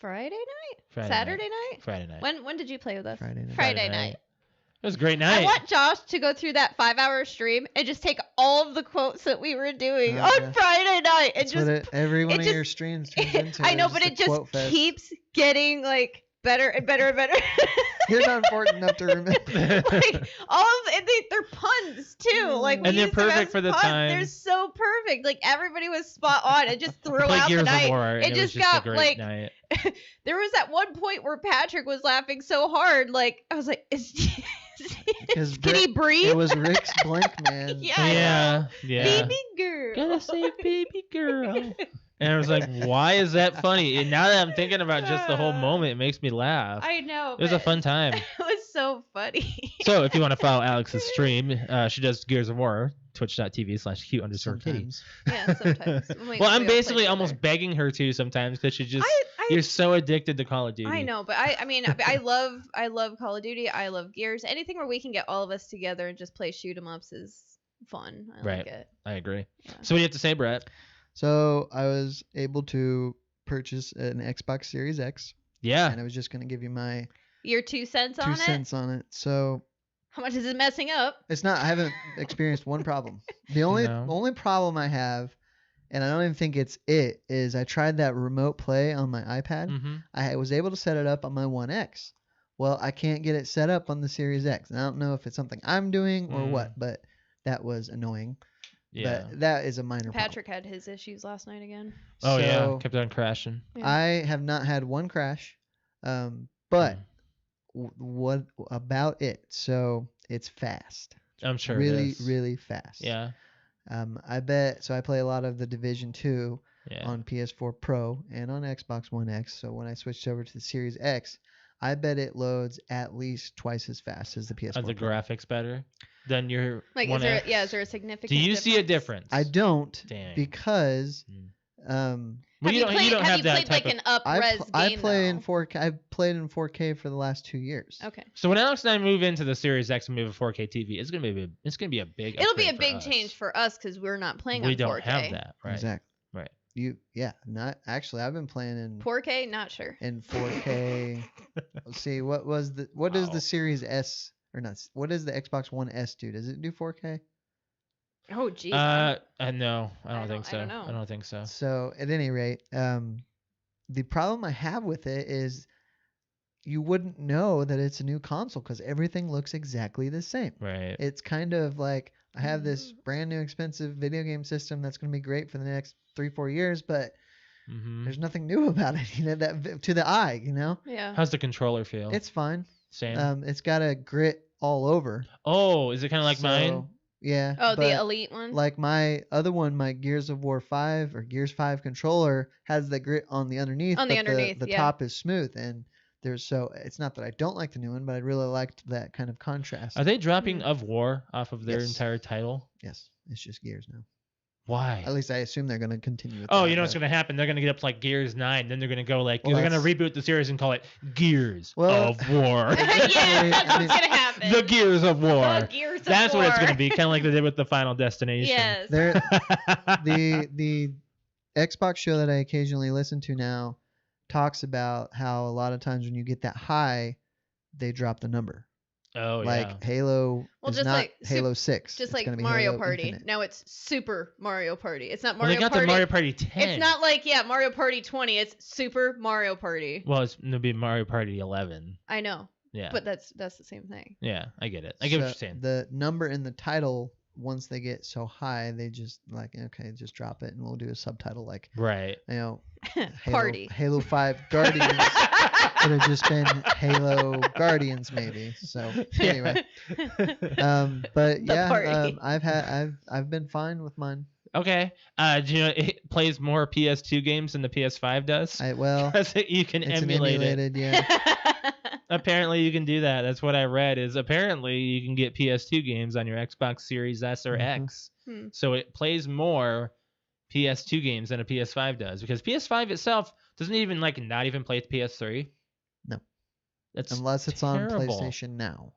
Friday night, Saturday night. Friday night. When did you play with us? Friday night. Friday night. It was a great night. I want Josh to go through that 5-hour stream and just take all of the quotes that we were doing Oh, on yeah. Friday night and That's just. what every one it of just- your streams turns into. I know, is but a it just quote fest. keeps getting like better and better and better. You're not important enough to remember. Like all of they're puns too. Like we And they're use them perfect as for the puns. time. They're so perfect. Like everybody was spot on. It just We threw played out Gears the of night. War, and It was just just got a great like night. there was at one point where Patrick was laughing so hard. Like I was like, Because can he breathe? it was Rick's Blink Man. Yeah. Yeah. Baby girl. girl. Gotta save baby girl. And I was like, why is that funny? And now that I'm thinking about just the whole moment, it makes me laugh. I know. It was a but fun time. It was so funny. So if you want to follow Alex's stream, she does Gears of War, twitch.tv/cute_kitty. Sometimes. Yeah, sometimes. Well, I'm basically almost begging her to sometimes because she just you're so addicted to Call of Duty. I know, but I mean, I love Call of Duty. I love Gears. Anything where we can get all of us together and just play shoot 'em ups is fun. I like it. I agree. Yeah. So what do you have to say, Brett? So I was able to purchase an Xbox Series X. Yeah. And I was just going to give you my Your 2 cents on 2 cents on it. So How much is it messing up? it's not. I haven't experienced one problem. The only problem I have, and I don't even think it's it, is I tried that remote play on my iPad. Mm-hmm. I was able to set it up on my One X. Well, I can't get it set up on the Series X. And I don't know if it's something I'm doing or what, but that was annoying. Yeah. But that is a minor Patrick had his issues last night again. Oh yeah, So, kept on crashing. Yeah. I have not had one crash, but what about it? So it's fast. I'm sure. Really, it is. really fast. Yeah. I bet. So I play a lot of the Division 2 Yeah. on PS4 Pro and on Xbox One X. So when I switched over to the Series X, I bet it loads at least twice as fast as the PS4. Are the Pro. graphics better than your Like, One X? is there a significant Do you see a difference? I don't, Dang. because Well, Have you don't played have that like type of. an up-res game, I play in though? 4K. I've played in 4K for the last 2 years. Okay. So when Alex and I move into the Series X and move a 4K TV, it's gonna be a big. It'll be a upgrade for big us. change for us because we're not playing We on don't 4K. have that, right? Exactly. Right. Not actually. I've been playing in 4K, not sure. in 4K. Let's see, what does the Series S or not? What does the Xbox One S do? Does it do 4K? Oh, geez. No, I don't I think so. don't know. I don't think so. So at any rate, the problem I have with it is you wouldn't know that it's a new console because everything looks exactly the same. Right. It's kind of like I have this brand new expensive video game system that's going to be great for the next 3-4 years, but Mm-hmm. there's nothing new about it, that to the eye, Yeah. How's the controller feel? It's fine. Same. It's got a grit all over. Oh, is it kind of like mine? Yeah. Oh, but the Elite one? like my other one, my Gears of War 5 or Gears 5 controller has the grit on the underneath. On the but underneath, the yeah. top is smooth, and it's not that I don't like the new one, but I really liked that kind of contrast. Are they dropping Of War off of their Yes. entire title? Yes, it's just Gears now. Why? At least I assume they're going to continue. With Oh, that, you know what's but- gonna happen? They're gonna get up to like Gears 9, then they're gonna go like Well, they're gonna that's- reboot the series and call it Gears Well- of War. yeah, that's what's going to happen. The Gears of War. The Gears of That's what it's War. gonna be, kind of like they did with the Final Destination. Yes. There, the Xbox show that I occasionally listen to now talks about how a lot of times when you get that high, they drop the number. Oh like yeah. Halo Well, is just not like Halo 6. Just It's like gonna be Mario Halo Party. Infinite. Now it's Super Mario Party. It's not Well, Mario they got Party. the Mario Party 10. It's not like, Mario Party 20. It's Super Mario Party. Well, it'll be Mario Party 11. I know. Yeah. But that's the same thing. Yeah, I get it. I get what So you're saying. The number in the title, once they get so high, they just like, okay, just drop it and we'll do a subtitle like, Right. Halo, Party. Halo 5 Guardians. Could have just been Halo Guardians maybe. So anyway, but The yeah, party. I've been fine with mine. Okay. Do you know it plays more PS2 games than the PS5 does? Well, Because you can it's an emulate it. emulated, yeah. Apparently, you can do that. That's what I read. Is apparently you can get PS2 games on your Xbox Series S or Mhm. X. Hmm. So it plays more PS2 games than a PS5 does, because PS5 itself doesn't even not even play with PS3. No. That's Unless it's on terrible. PlayStation Now.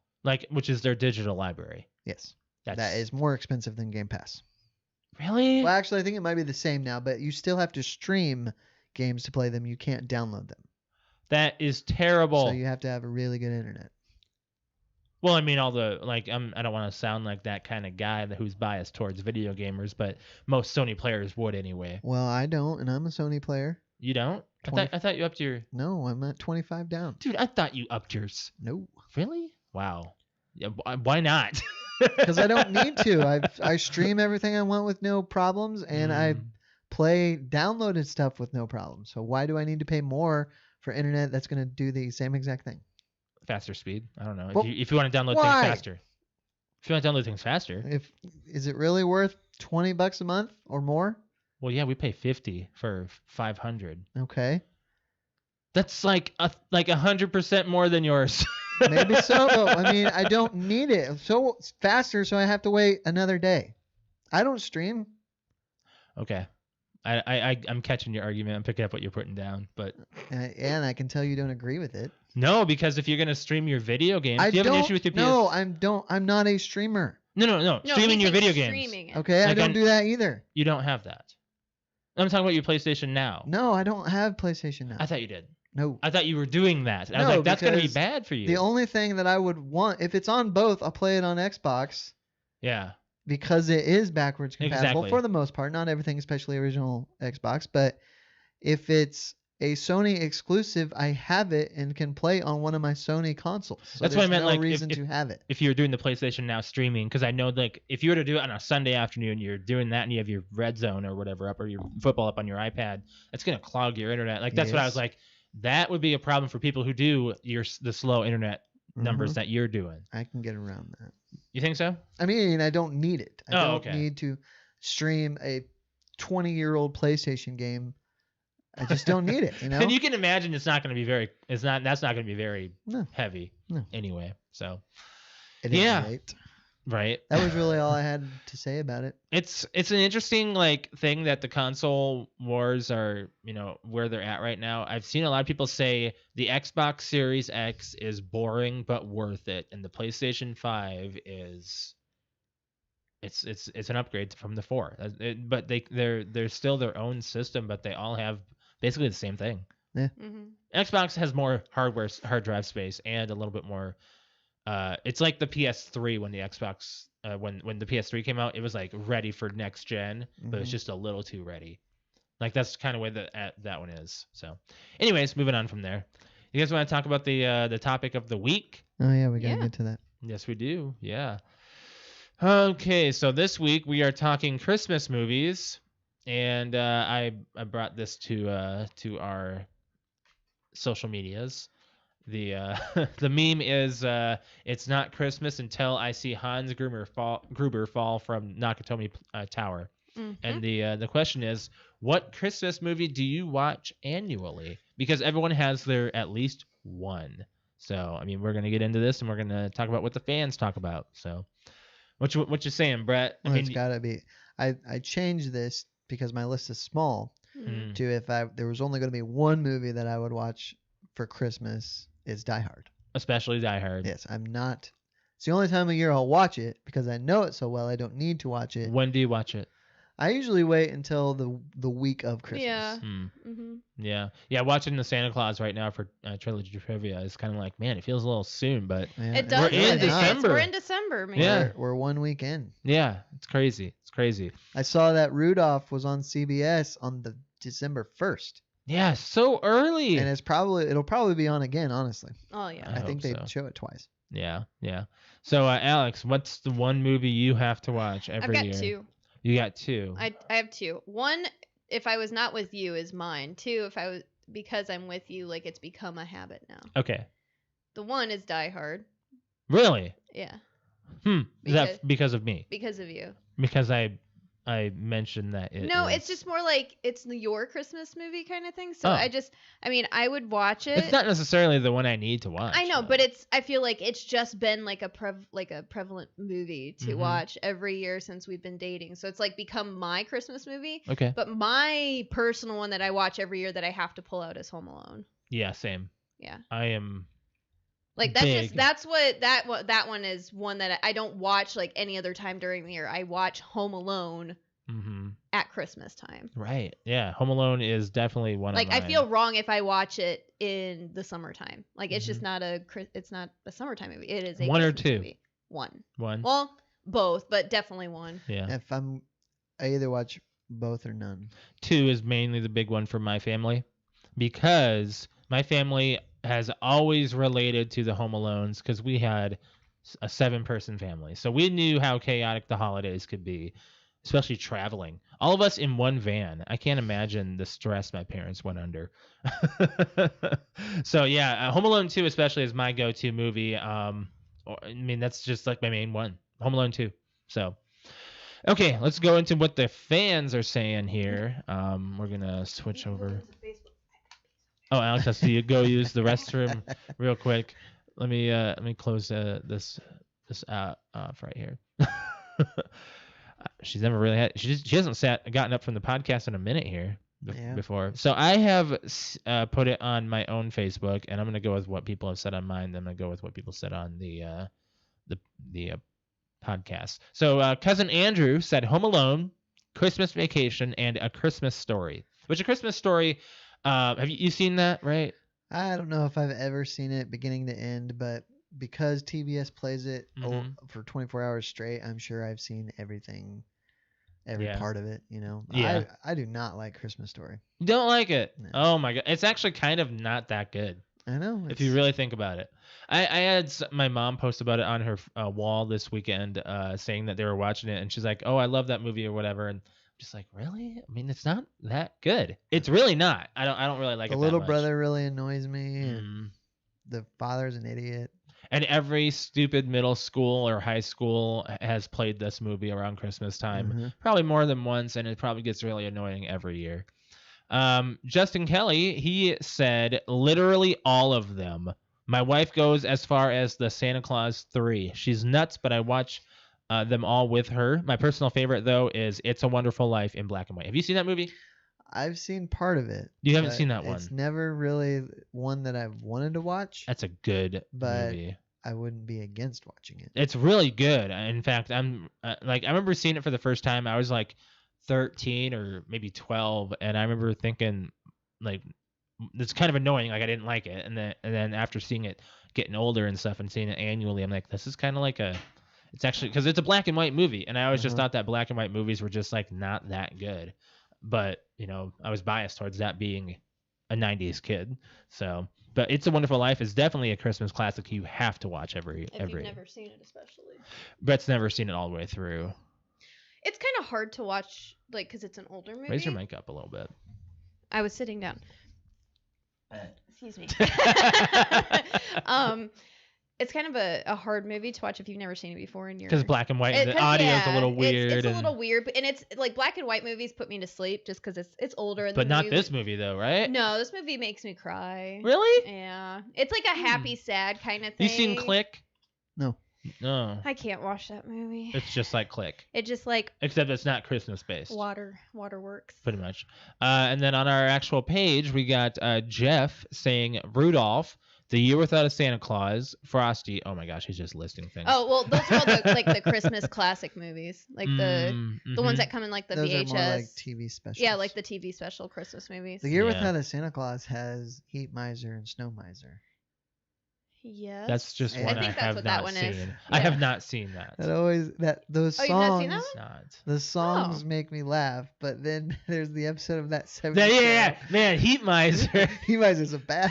which is their digital library. Yes. That's That is more expensive than Game Pass. really. Well, actually, I think it might be the same now, but you still have to stream games to play them. You can't download them. That is terrible. So you have to have a really good internet. Well, I mean, all the I don't want to sound like that kind of guy who's biased towards video gamers, but most Sony players would anyway. Well, I don't, and I'm a Sony player. You don't? 20 I thought you upped your. No, I'm at 25 down. Dude, I thought you upped yours. No, Really? Wow. Yeah. Why not? because I don't need to. I stream everything I want with no problems, and I play downloaded stuff with no problems. So why do I need to pay more for internet that's going to do the same exact thing? Faster speed. I don't know. Well, if you want to download why? things faster. If you want to download things faster. Is it really worth $20 a month or more? Well, yeah, we pay 50 for 500. Okay. That's like 100% more than yours. Maybe so, but I mean, I don't need it. So it's faster, so I have to wait another day. I don't stream. Okay. I'm catching your argument. I'm picking up what you're putting down, but And I can tell you don't agree with it. no, because if you're gonna stream your video games, I do you have don't, an issue with your PS? No, I'm not a streamer. No. No, Streaming he your thinks video games. streaming it. Okay, I Like, don't do that either. You don't have that. I'm talking about your PlayStation Now. No, I don't have PlayStation now. I thought you did. No. I thought you were doing that. I was No, like, that's gonna be because bad for you. The only thing that I would want, if it's on both, I'll play it on Xbox Yeah. because it is backwards compatible Exactly. for the most part. Not everything, especially original Xbox, but if it's a Sony exclusive, I have it and can play on one of my Sony consoles. So That's what I there's meant, no like, reason to have it. If you're doing the PlayStation Now streaming, because I know, like, if you were to do it on a Sunday afternoon, you're doing that and you have your Red Zone or whatever up, or your football up on your iPad, it's gonna clog your internet. Like, that's what I was Yes. like. That would be a problem for people who do the slow internet numbers Mhm. that you're doing. I can get around that. You think so? I mean, I don't need it. I Oh, don't okay. need to stream a 20-year-old PlayStation game. I just don't need it, you know? And you can imagine it's not going to be very. That's not going to be very No. heavy. No. Anyway, so At any Yeah. rate. right. That was really all I had to say about it. It's an interesting like thing that the console wars are, where they're at right now. I've seen a lot of people say the Xbox Series X is boring but worth it, and the PlayStation 5 is it's an upgrade from the 4. But they're still their own system, but they all have basically the same thing. Mm-hmm. Xbox has more hard drive space and a little bit more. It's like the PS3 when the Xbox when the PS3 came out, it was like ready for next gen, but it's Mhm. just a little too ready. Like that's kind of way that one is. So, anyways, moving on from there. You guys want to talk about the topic of the week? Oh, yeah, we got to Yeah. get to that. Yes, we do. Yeah. Okay, so this week we are talking Christmas movies, and I brought this to our social medias. The the meme is it's not Christmas until I see Hans Gruber fall from Nakatomi Tower. Mhm. And the question is, what Christmas movie do you watch annually? Because everyone has their at least one. So I mean, we're gonna get into this, and we're gonna talk about what the fans talk about. So, what you saying, Brett? Well, it's got to be. I changed this because my list is small Mhm. to if there was only going to be one movie that I would watch for Christmas, it's Die Hard. especially Die Hard. Yes, I'm not. It's the only time of year I'll watch it because I know it so well. I don't need to watch it. When do you watch it? I usually wait until the week of Christmas. Yeah. Hmm. Mm-hmm. Yeah. Watching the Santa Claus right now for trilogy trivia is kind of like, man, it feels a little soon, but Yeah, It does. We're in It's- December. We're in December, man. Yeah. We're 1 week in. yeah, it's crazy. It's crazy. I saw that Rudolph was on CBS on the December 1st, Yeah, so early. and it'll probably be on again. Honestly, Oh yeah. I I think hope they so. show it twice. Yeah. So, Alex, what's the one movie you have to watch I've every got year? two. You got two. I have two. One, if I was not with you, is mine. Two, if I was because I'm with you, like it's become a habit now. Okay. The one is Die Hard. Really? Yeah, Is that because of me? because of you. Because I mentioned that it No, is- it's just more like it's your Christmas movie kind of thing. So Oh. I would watch it. It's not necessarily the one I need to watch. I know, though. but I feel like it's just been like a prevalent movie to Mhm. watch every year since we've been dating. So it's like become my Christmas movie. Okay. But my personal one that I watch every year that I have to pull out is Home Alone. Yeah, same. Yeah. I am. Like that's Big. that one is one that I don't watch like any other time during the year. I watch Home Alone Mm-hmm. at Christmas time. Right. Yeah. Home Alone is definitely one Like of I mine. feel wrong if I watch it in the summertime. Like it's just Mm-hmm. it's not a summertime movie. It is a One or Christmas two? movie. One. one. Well, both, but definitely one. Yeah. If I either watch both or none. Two is mainly the big one for my family because my family has always related to the Home Alones because we had a 7-person family. So we knew how chaotic the holidays could be, especially traveling. All of us in one van. I can't imagine the stress my parents went under. So yeah, Home Alone 2 especially is my go-to movie. I mean, that's just like my main one. Home Alone 2. So, okay, let's go into what the fans are saying here. We're gonna switch over. Oh, Alex has to go use the restroom real quick. Let me close this off right here. She's never really had. She hasn't gotten up from the podcast in a minute here before. So I have put it on my own Facebook, and I'm gonna go with what people have said on mine. Then I'm gonna go with what people said on the podcast. So cousin Andrew said Home Alone, Christmas Vacation, and A Christmas Story. Which A Christmas Story. Have you seen that, right? I don't know if I've ever seen it beginning to end, but because TBS plays it for 24 hours straight, I'm sure I've seen everything, every part of it. You know, I do not like Christmas Story. You don't like it? No. Oh my god, it's actually kind of not that good. I know. If you really think about it. I had my mom post about it on her wall this weekend, saying that they were watching it, and she's like, "Oh, I love that movie" or whatever, and I'm just like, really? I mean, it's not that good. It's really not. I don't really like it. The little brother really annoys me, and the father's an idiot. And every stupid middle school or high school has played this movie around Christmas time, probably more than once, and it probably gets really annoying every year. Justin Kelly, he said literally all of them. My wife goes as far as the Santa Claus 3. She's nuts, but I watch them all with her. My personal favorite, though, is It's a Wonderful Life in black and white. Have you seen that movie? I've seen part of it. You haven't seen that one? It's never really one that I've wanted to watch. That's a good movie. I wouldn't be against watching it. It's really good. In fact, I'm I remember seeing it for the first time. I was like 13 or maybe 12, and I remember thinking like it's kind of annoying. Like I didn't like it, and then after seeing it, getting older and stuff, and seeing it annually, I'm like, this is kind of like it's actually because it's a black and white movie, and I always just thought that black and white movies were just like not that good. But you know, I was biased towards that being a 90s kid. So, but It's a Wonderful Life is definitely a Christmas classic you have to watch every. If you've never seen it, especially. Brett's never seen it all the way through. It's kind of hard to watch, like, because it's an older movie. Raise your mic up a little bit. I was sitting down. Excuse me. It's kind of a hard movie to watch if you've never seen it before. Because black and white, and the audio's a little weird. It's a little weird, and it's like black and white movies put me to sleep just because it's older. But not this movie though, right? No, this movie makes me cry. Really? Yeah, it's like a happy, sad kind of thing. You seen Click? No. No. I can't watch that movie. It's just like Click. It's just like. Except it's not Christmas based. Waterworks. Pretty much. And then on our actual page, we got Jeff saying Rudolph, The Year Without a Santa Claus, Frosty. Oh my gosh, he's just listing things. Oh well, those are all the Christmas classic movies, like the ones that come in like the those VHS. Are more like TV specials. Yeah, like the TV special Christmas movies. The Year Without a Santa Claus has Heat Miser and Snow Miser. Yes. That's just one I have not seen. Yeah. I have not seen that. Those songs. You've not seen that one? The songs make me laugh, but then there's the episode of that 70s yeah, man, Heat Miser. Heat Miser's a bad.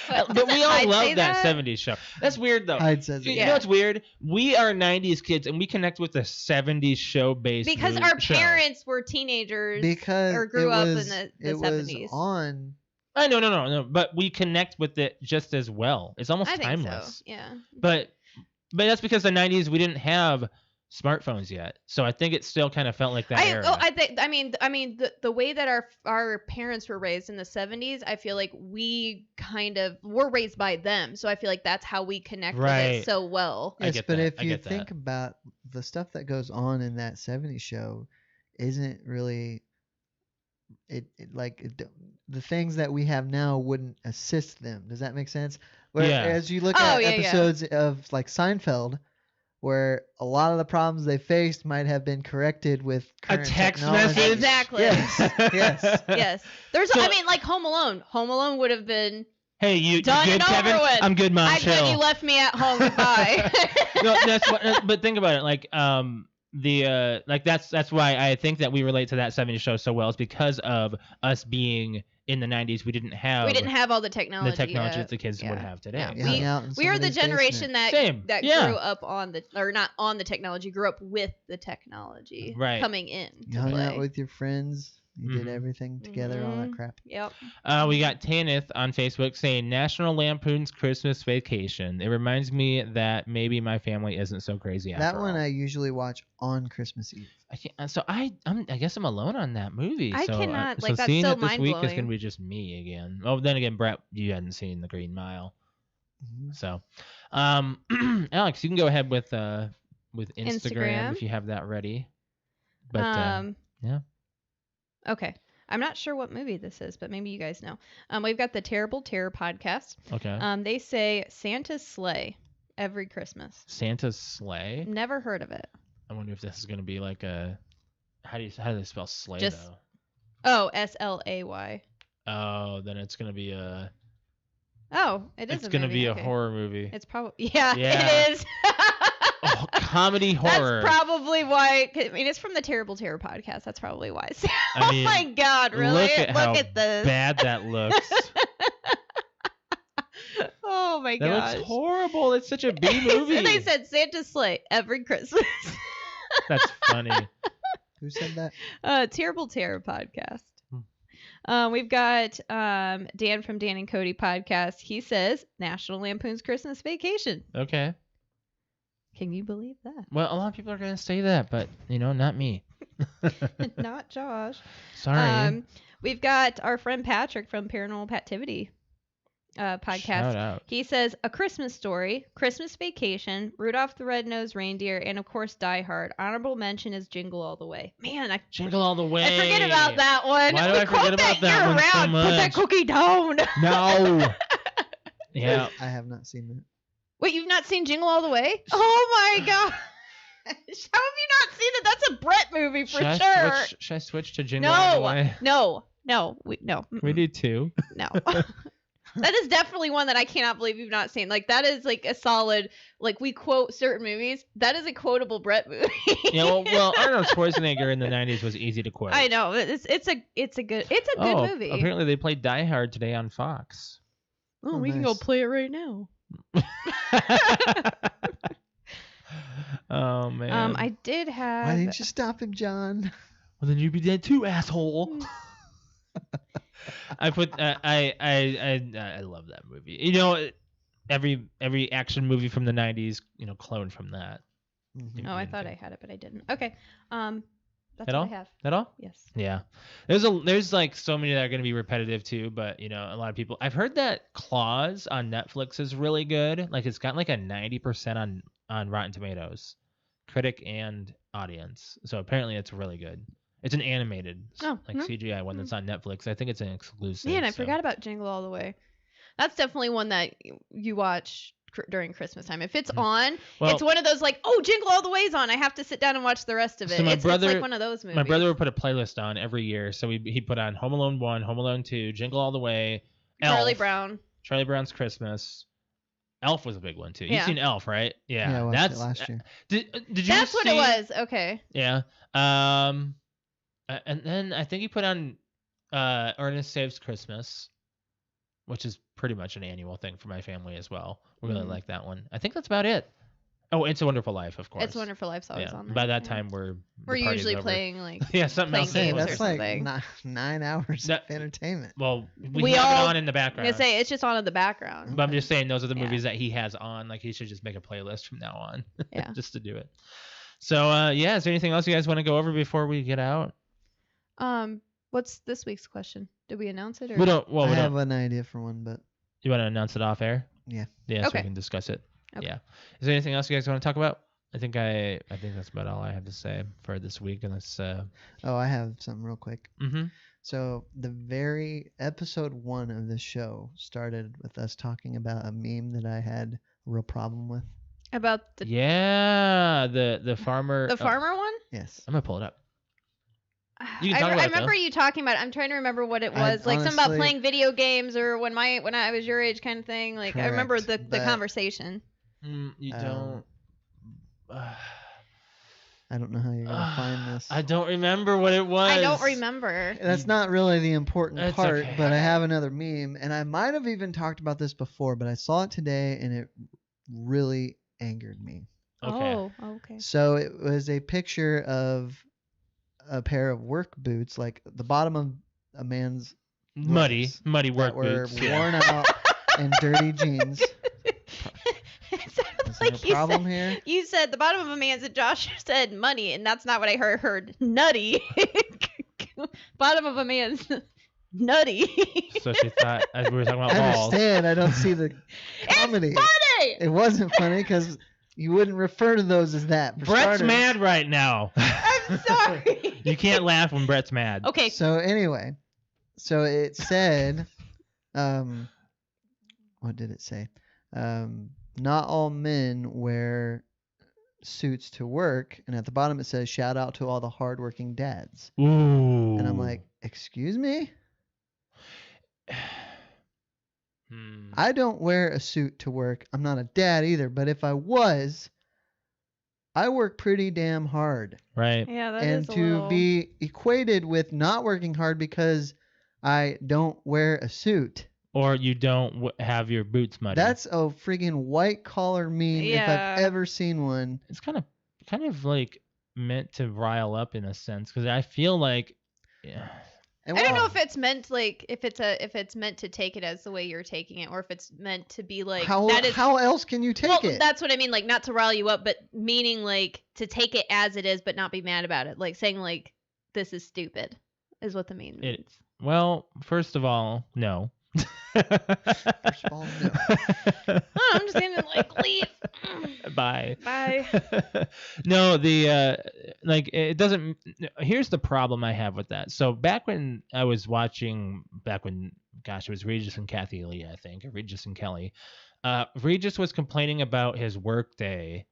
But we all love that 70s show. That's weird though. Hyde says it. You know what's weird? We are 90s kids and we connect with the 70s show based because our parents were teenagers or grew up in the 70s. Was on. No. But we connect with it just as well. It's almost timeless. I think so. Yeah. But that's because the 90s we didn't have smartphones yet, so I think it still kind of felt like that era. I mean the way that our parents were raised in the 70s, I feel like we kind of were raised by them, so I feel like that's how we connect with it so well. Yes, but if you think about the stuff that goes on in that 70s show, isn't really the things that we have now wouldn't assist them. Does that make sense? Whereas you look at episodes of like Seinfeld, where a lot of the problems they faced might have been corrected with current a text technology. message. Exactly. Yes. There's like Home Alone. Home Alone would have been. Hey, you done good, and Kevin? Over with. I'm good, Mom. I'm good. You left me at home. Goodbye. No, but think about it. Like that's why I think that we relate to that 70s show so well. Is because of us being in the 90s. We didn't have all the technology. That the kids would have today. Yeah. We are the generation that grew up on not on the technology, grew up with the technology coming in. You hung out with your friends You did everything together, all that crap. Yep. We got Tanith on Facebook saying National Lampoon's Christmas Vacation. It reminds me that maybe my family isn't so crazy after That one all. I usually watch on Christmas Eve. I guess I'm alone on that movie. I so, cannot, so like, that's seeing so it this week is mind-blowing. gonna be just me again. Oh, then again, Brett, you hadn't seen The Green Mile, so Alex, you can go ahead with Instagram if you have that ready. But yeah. Okay. I'm not sure what movie this is, but maybe you guys know. We've got the Terrible Terror podcast. Okay. They say Santa's sleigh every Christmas. Santa's sleigh? Never heard of it. I wonder if this is gonna be like a how do they spell sleigh Just- though? Oh, SLAY. Oh, then it's gonna be a. Oh, it is. It's gonna be a okay. horror movie. It's probably yeah, Yeah. it is. Oh, comedy horror. That's probably why. I mean, it's from the Terrible Terror podcast. That's probably why. I mean, oh my God! Really? Look at how this. bad that looks. Oh my That gosh. looks horrible. It's such a B movie. They said Santa's sleigh every Christmas. That's funny. Who said that? Terrible Terror podcast. We've got Dan from Dan and Cody podcast. He says National Lampoon's Christmas Vacation. Okay. Can you believe that? Well, a lot of people are gonna say that, but not me. Not Josh. Sorry. We've got our friend Patrick from Paranormal Pativity podcast. Shout out. He says A Christmas Story, Christmas Vacation, Rudolph the Red-Nosed Reindeer, and of course Die Hard. Honorable mention is Jingle All the Way. Man, Jingle All the Way. I forget about that one. Why do We I quote forget about that year one so round. Put that much? cookie down. No. Yeah. I have not seen that. Wait, you've not seen Jingle All the Way? Oh my God. How have you not seen it? That's a Brett movie for sure. Should I switch to Jingle All the Way? No. We need two. No. That is definitely one that I cannot believe you've not seen. Like, that is like a solid, like, we quote certain movies. That is a quotable Brett movie. Yeah, well, Arnold Schwarzenegger in the 90s was easy to quote. I know. It's a good movie. Apparently they played Die Hard today on Fox. Oh, we can go nice. play it right now. Oh man. I did have. Why didn't you stop him, John? Well, then you'd be dead too, asshole. I put I love that movie. Every action movie from the 90s, cloned from that. Mhm. Oh, I thought I had it, but I didn't. Okay. That's That all all? I have. That all? Yes. Yeah. There's like so many that are going to be repetitive too, but a lot of people. I've heard that Claws on Netflix is really good. Like it's got like a 90% on Rotten Tomatoes, critic and audience. So apparently it's really good. It's an animated CGI one that's on Netflix. I think it's an exclusive. Man, I forgot about Jingle All the Way. That's definitely one that you watch during Christmas time. If it's on, it's one of those like, oh, Jingle All the Way's on. I have to sit down and watch the rest of it. So It's like one of those movies. My brother would put a playlist on every year. So he put on Home Alone 1, Home Alone 2, Jingle All the Way, Charlie Elf, Brown. Charlie Brown's Christmas. Elf was a big one too. Yeah. You've seen Elf, right? Yeah, Yeah, I watched it last year. Did you? That's what it was. Okay. Yeah. And then I think he put on Ernest Saves Christmas, which is pretty much an annual thing for my family as well. We really like that one. I think that's about it. Oh, It's a Wonderful Life, of course. It's a Wonderful Life's always on there. By that yeah. time, we're usually over. playing like yeah, something playing else. Hey, games or that's like something. 9 hours of entertainment. Well, we have it on in the I'm background. gonna say it's just on in the background. But I'm just saying those are the Yeah. movies that he has on. Like he should just make a playlist from now on. Yeah. just to do it. So is there anything else you guys want to go over before we get out? What's this week's question? Did we announce it? Or? We don't. Well, I we have don't. an idea for one, but You want to announce it off air? Yeah. Yeah, so Okay. we can discuss it. Okay. Yeah. Is there anything else you guys want to talk about? I think that's about all I have to say for this week. Unless. I have something real quick. Mm-hmm. So the very episode 1 of this show started with us talking about a meme that I had a real problem with. About the the farmer. the farmer one? Yes. I'm gonna pull it up. You can talk about I it, remember though. you talking about it. I'm trying to remember what it I was. Like something about honestly- playing video games or when I was your age kind of thing. Like I remember Correct, the but- conversation. You Um, don't. I don't know how you're gonna find this. I don't remember what it was. I don't remember. That's not really the important That's part, okay. but I have another meme, and I might have even talked about this before, but I saw it today, and it really angered me. Okay. Oh, okay. So it was a picture of a pair of work boots, like the bottom of a man's Muddy legs work that were boots. Yeah. worn out and dirty jeans. It sounded Is there like a problem here? you said the bottom of a man's, and Josh said money, and that's not what I heard. Heard nutty. Bottom of a man's nutty. So she thought, as we were talking about I balls. understand. I don't see the comedy. It's funny. It wasn't funny because you wouldn't refer to those as that. For Brett's starters. mad right now. I'm sorry. You can't laugh when Brett's mad. Okay. So anyway, so it said, what did it say? Not all men wear suits to work, and at the bottom it says, "Shout out to all the hardworking dads." Ooh. And I'm like, excuse me? Hmm. I don't wear a suit to work. I'm not a dad either, but if I was, I work pretty damn hard. Right. Yeah, that And is a to little... be equated with not working hard because I don't wear a suit. Or you don't have your boots muddy. That's a friggin' white collar meme if Yeah. I've ever seen one. It's kind of like meant to rile up in a sense, because I feel like, yeah. And I don't know well, if it's meant like if it's meant to take it as the way you're taking it, or if it's meant to be like how that is how else can you take well, it? that's what I mean, like not to rile you up, but meaning like to take it as it is, but not be mad about it, like saying like this is stupid, is what the meme means. Well, first of all, no. First of all, no. Oh, I'm just gonna like leave. Bye. Bye. No, the like it doesn't. Here's the problem I have with that. So back when I was watching, gosh, it was Regis and Kathy Lee, I think, or Regis and Kelly. Regis was complaining about his work day,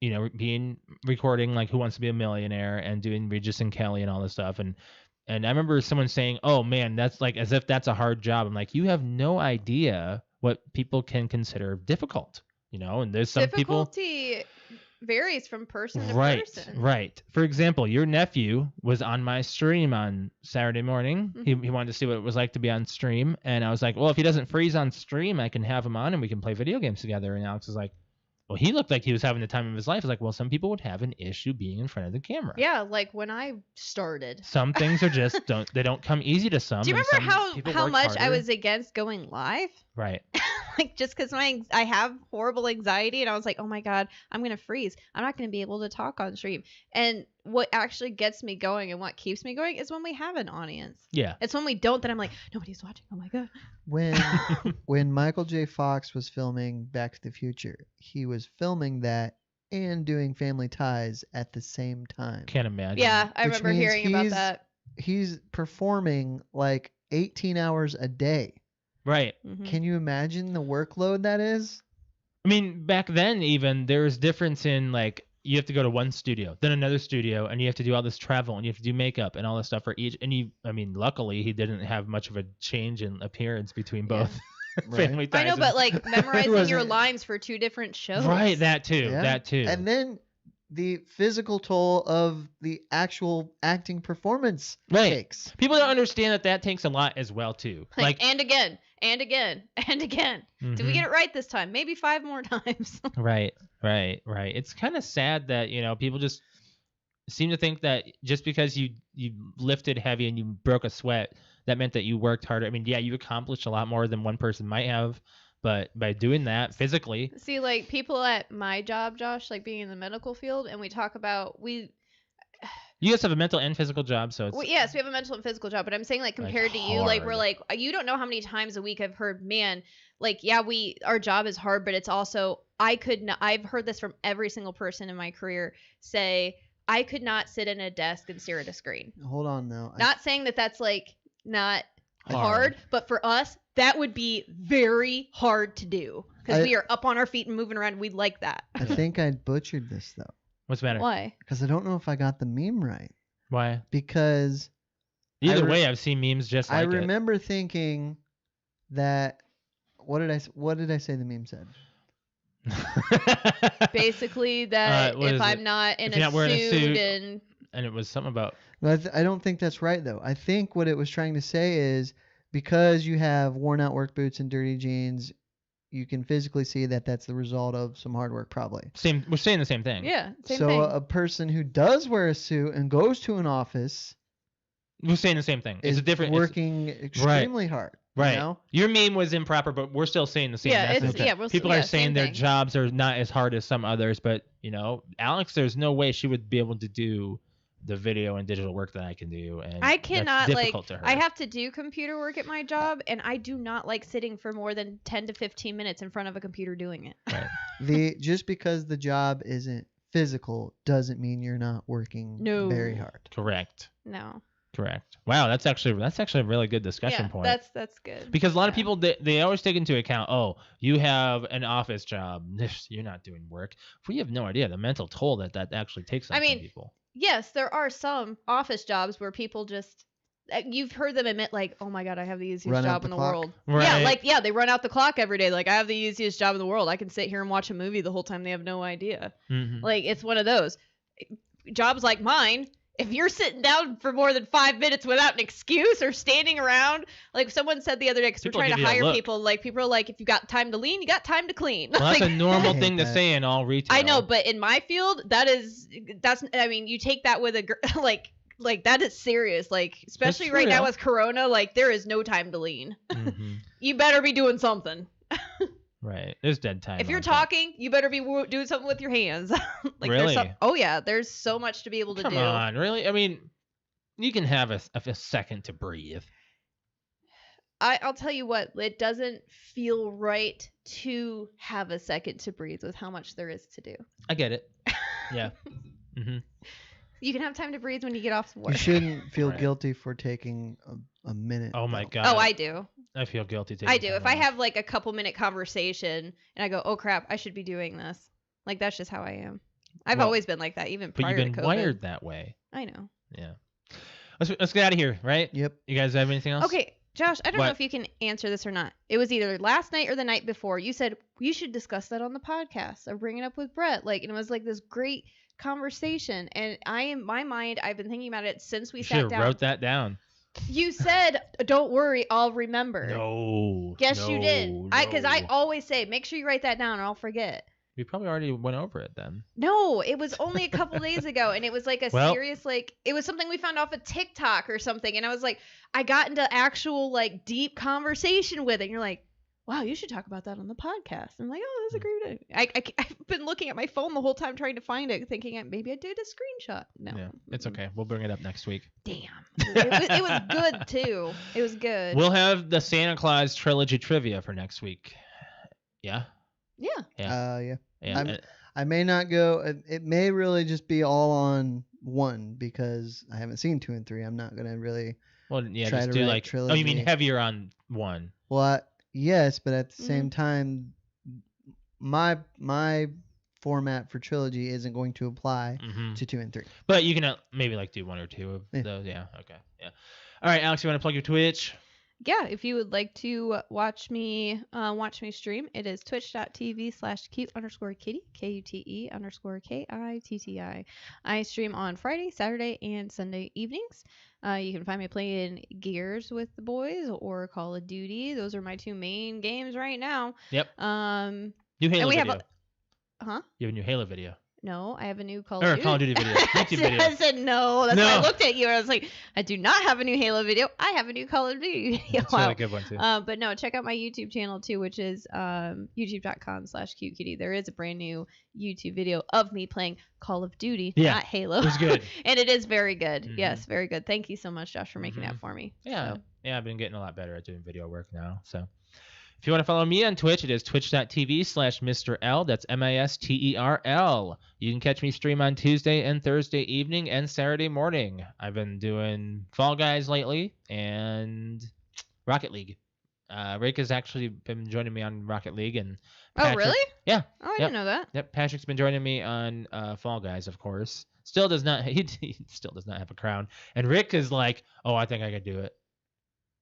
you know, being recording like Who Wants to Be a Millionaire and doing Regis and Kelly and all this stuff, and I remember someone saying, "Oh man, that's like as if that's a hard job." I'm like, you have no idea what people can consider difficult, you know. And there's some people. Difficulty varies from person to Right, person. right. For example, your nephew was on my stream on Saturday morning. Mm-hmm. He wanted to see what it was like to be on stream, and I was like, "Well, if he doesn't freeze on stream, I can have him on and we can play video games together." And Alex was like, "Well, he looked like he was having the time of his life." I was like, "Well, some people would have an issue being in front of the camera. Yeah, like when I started. Some things are just don't come easy to some. Do you and remember some people how work much I harder. was against going live? Right. Like just because I have horrible anxiety, and I was like, oh my god, I'm gonna freeze. I'm not gonna be able to talk on stream. And what actually gets me going and what keeps me going is when we have an audience. Yeah. It's when we don't that I'm like, nobody's watching. Oh my god. When Michael J. Fox was filming Back to the Future, he was filming that and doing Family Ties at the same time. Can't imagine. Yeah, I Which remember means hearing about that. He's performing like 18 hours a day. Right. Mhm. Can you imagine the workload that is? I mean, back then even there was difference in like you have to go to one studio, then another studio, and you have to do all this travel and you have to do makeup and all this stuff for each. And I mean, luckily he didn't have much of a change in appearance between Yeah. both Right. Family Ties. I know, and- but like memorizing your wasn't- lines for two different shows. right, that too, Yeah. that too. And then the physical toll of the actual acting performance Right. takes. People don't understand that takes a lot as well too. Like, and again, and again, and again. Did we Mhm. get it right this time? Maybe 5 more times. Right. It's kind of sad that, you know, people just seem to think that just because you lifted heavy and you broke a sweat, that meant that you worked harder. I mean, yeah, you accomplished a lot more than one person might have, but by doing that physically, See, like people at my job, Josh, like being in the medical field, and we talk about you guys have a mental and physical job, so it's yes, we have a mental and physical job, but I'm saying like Like, compared to you, like we're hard. like you don't know how many times a week I've heard, man, like yeah, our job is hard, but it's also I've heard this from every single person in my career say I could not sit in a desk and stare at a screen. Hold on now. Not saying that that's like not Hard. hard, but for us that would be very hard to do because I- we are up on our feet and moving around. We'd like that. I think I butchered this though, what's the matter? Why? because I don't know if I got the meme right. Why? Because Either way, I've seen memes just I like it. remember thinking that what did I say the meme said? Basically that what if is I'm it? not in If you're not wearing a suit. and And it was something about But I don't think that's right though. I think what it was trying to say is because you have worn out work boots and dirty jeans, you can physically see that that's the result of some hard work, probably. We're saying the same thing. Yeah, same So thing. a person who does wear a suit and goes to an office We're saying the same thing. It's is a different working extremely hard. Right. You know? Your meme was improper, but we're still saying the same message. People are saying their jobs are not as hard as some others, but Alex, there's no way she would be able to do the video and digital work that I can do, and I cannot that's difficult to her. I have to do computer work at my job, and I do not like sitting for more than 10 to 15 minutes in front of a computer doing it. Right. Just because the job isn't physical doesn't mean you're not working very hard. Correct. No. Correct. Wow, that's actually a really good discussion point. That's good. Because a lot of people they always take into account, oh, you have an office job, you're not doing work. We have no idea the mental toll that actually takes on some people. Yes, there are some office jobs where people just you've heard them admit like, oh my god, I have the easiest job in the world. Right. Yeah, they run out the clock every day. Like, I have the easiest job in the world. I can sit here and watch a movie the whole time. They have no idea. Mm-hmm. Like, it's one of those jobs like mine. If you're sitting down for more than 5 minutes without an excuse or standing around, like someone said the other day, because we're trying to hire people, like people are like, if you got time to lean, you got time to clean. Well, that's a normal thing to say in all retail. I know, but in my field, that's I mean, you take that with a like that is serious. Like, especially right now with Corona, like there is no time to lean. Mm-hmm. You better be doing something. Right. There's dead time. If you're talking, you better be doing something with your hands. Like, really? Oh, yeah. There's so much to be able to do. Come on. Really? I mean, you can have a second to breathe. I'll tell you what. It doesn't feel right to have a second to breathe with how much there is to do. I get it. Yeah. Mm-hmm. You can have time to breathe when you get off work. You shouldn't feel guilty for taking a minute. Oh, my God. Oh, I do. I feel guilty taking I do. time If I have like a couple minute conversation and I go, oh crap, I should be doing this. Like, that's just how I am. I've always been like that, even prior to COVID. But you've been wired that way. I know. Yeah. Let's get out of here, right? Yep. You guys have anything else? Okay, Josh, I don't know if you can answer this or not. It was either last night or the night before. You said you should discuss that on the podcast or bring it up with Brett. Like, and it was like this great conversation. And my mind, I've been thinking about it since we sat down. Wrote that down. You said, don't worry, I'll remember. No. Yes, you did. Because I always say, make sure you write that down or I'll forget. We probably already went over it then. No, it was only a couple days ago. And it was like serious, like, it was something we found off of TikTok or something. And I was like, I got into actual, like, deep conversation with it. And you're like, wow, you should talk about that on the podcast. I'm like, oh, that's a great idea. I've been looking at my phone the whole time trying to find it, thinking maybe I did a screenshot. No. Yeah, it's okay. We'll bring it up next week. Damn. It was good, too. It was good. We'll have the Santa Claus trilogy trivia for next week. Yeah? Yeah. Yeah. I may not go. It may really just be all on one because I haven't seen 2 and 3. I'm not going to really try just to do write like trilogy. Oh, you mean heavier on 1. Well, yes, but at the same time, my format for trilogy isn't going to apply to 2 and 3. But you can maybe like do 1 or 2 of those. Yeah. Okay. Yeah. All right, Alex, you want to plug your Twitch? Yeah, if you would like to watch me stream, it is twitch.tv/cute_kitty, KUTE_KITTI. I stream on Friday, Saturday, and Sunday evenings. You can find me playing Gears with the boys or Call of Duty. Those are my 2 main games right now. Yep. New Halo video. Huh? You have a new Halo video. No, I have a new Call of Duty. Call of Duty video. YouTube video. I said no. That's why I looked at you and I was like, I do not have a new Halo video. I have a new Call of Duty video. It's a really good one too. But no, check out my YouTube channel too, which is youtube.com/cutekitty. There is a brand new YouTube video of me playing Call of Duty, not Halo. It was good. And it is very good. Mm-hmm. Yes, very good. Thank you so much, Josh, for making that for me. Yeah. So. Yeah, I've been getting a lot better at doing video work now. So if you want to follow me on Twitch, it is twitch.tv/Mr. L. That's MISTERL. You can catch me stream on Tuesday and Thursday evening and Saturday morning. I've been doing Fall Guys lately and Rocket League. Rick has actually been joining me on Rocket League. And Patrick, really? Yeah. Oh, I didn't know that. Yep. Patrick's been joining me on Fall Guys, of course. He still does not have a crown. And Rick is like, oh, I think I could do it.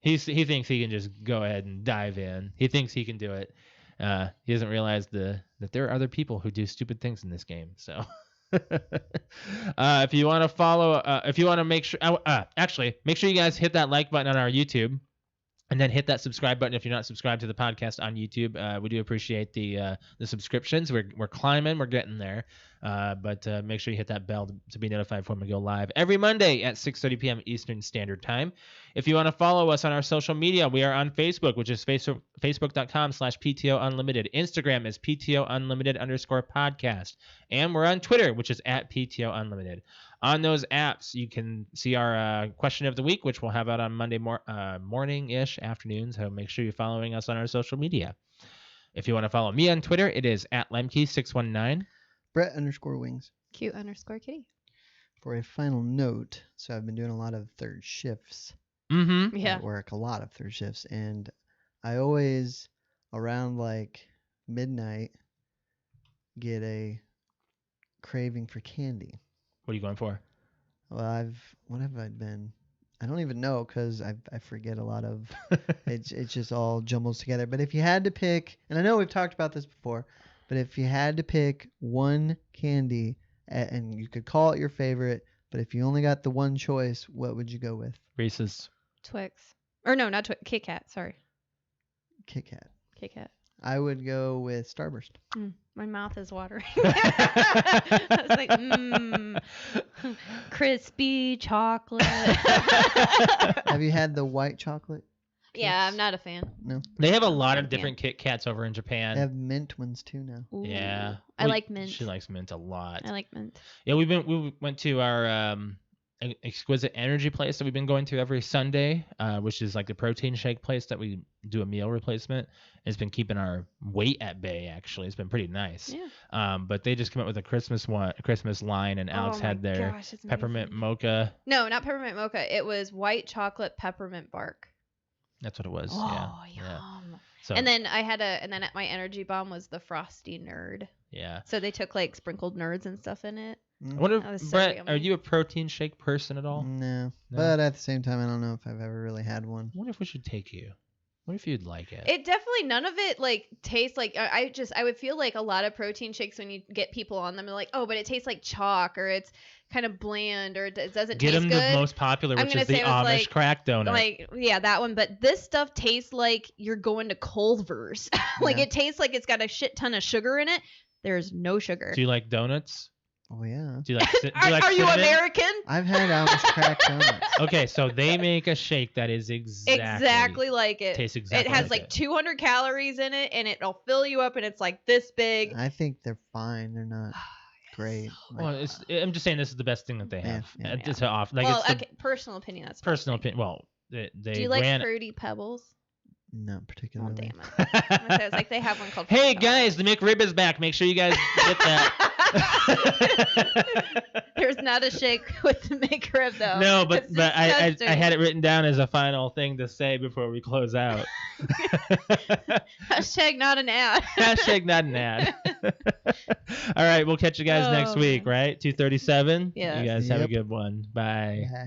He thinks he can just go ahead and dive in. He thinks he can do it. He doesn't realize that there are other people who do stupid things in this game. So, if you want to follow, if you want to make sure, actually, make sure you guys hit that like button on our YouTube. And then hit that subscribe button if you're not subscribed to the podcast on YouTube. We do appreciate the subscriptions. We're climbing. We're getting there. But make sure you hit that bell to be notified when we go live every Monday at 6:30 p.m. Eastern Standard Time. If you want to follow us on our social media, we are on Facebook, which is facebook.com/PTOUnlimited. Instagram is PTOUnlimited_podcast. And we're on Twitter, which is at PTOUnlimited. On those apps, you can see our question of the week, which we'll have out on Monday morning-ish, afternoon. So make sure you're following us on our social media. If you want to follow me on Twitter, it is at Lemke619. Brett_wings. Cute_kitty. For a final note, so I've been doing a lot of third shifts Mm-hmm. Yeah. at work, a lot of third shifts, and I always, around like midnight, get a craving for candy. What are you going for? Well, what have I been? I don't even know because I forget a lot of. It's just all jumbles together. But if you had to pick, and I know we've talked about this before, but if you had to pick one candy, and you could call it your favorite, but if you only got the one choice, what would you go with? Reese's. Twix. Or no, not Twix. Kit Kat. Sorry. Kit Kat. Kit Kat. I would go with Starburst. My mouth is watering. I was like, crispy chocolate. Have you had the white chocolate? Yeah, I'm not a fan. No. They have a lot of Yeah. different Kit Kats over in Japan. They have mint ones too now. Ooh. Yeah. I like mint. She likes mint a lot. I like mint. Yeah, we went to our exquisite energy place that we've been going to every Sunday, which is like the protein shake place that we do a meal replacement. It's been keeping our weight at bay. Actually, it's been pretty nice. Yeah. But they just came up with a Christmas line, and Alex had their gosh, it's peppermint amazing. mocha. No, not peppermint mocha. It was white chocolate peppermint bark. That's what it was. Oh, yeah. yum. So And then at my energy bomb was the frosty nerd. yeah. So they took like sprinkled nerds and stuff in it. I wonder, That was so Brett, yummy. are you a protein shake person at all? No. No? But at the same time, I don't know if I've ever really had one. I wonder if we should take you. What if you'd like it? It definitely, none of it like tastes like, I would feel like a lot of protein shakes when you get people on them, they're like, oh, but it tastes like chalk, or it's kind of bland, or it doesn't Get taste them good. the most popular, I'm which gonna is the say it was Amish like- crack donut. Like, yeah, that one. But this stuff tastes like you're going to Culver's. Like, Yeah. it tastes like it's got a shit ton of sugar in it. There's no sugar. Do you like donuts? Oh, yeah. Do you like? Are you cinnamon? American? I've had Amish crack donuts. Okay, so they make a shake that is Exactly like it. tastes exactly. It has like 200 calories in it, and it'll fill you up, and it's like this big. I think they're fine. They're not great. Well, I'm just saying this is the best thing that they Yeah, have. yeah. It's off. Like Well, it's the okay, personal opinion. That's personal fine. opinion. Well, they Do you like ran. Fruity Pebbles? Not Oh, particularly. damn it. I was like, they have one called Hey Fruity guys, the McRib is back. Make sure you guys get that. Pebbles. There's not a shake with the McRib, though. No, but It's I disgusting. had it written down as a final thing to say before we close out. Hashtag not an ad. Hashtag not an ad. All right, we'll catch you guys next Oh, week, man. right? 2:37. Yes. You guys have a Yep. good one. Bye. Yeah.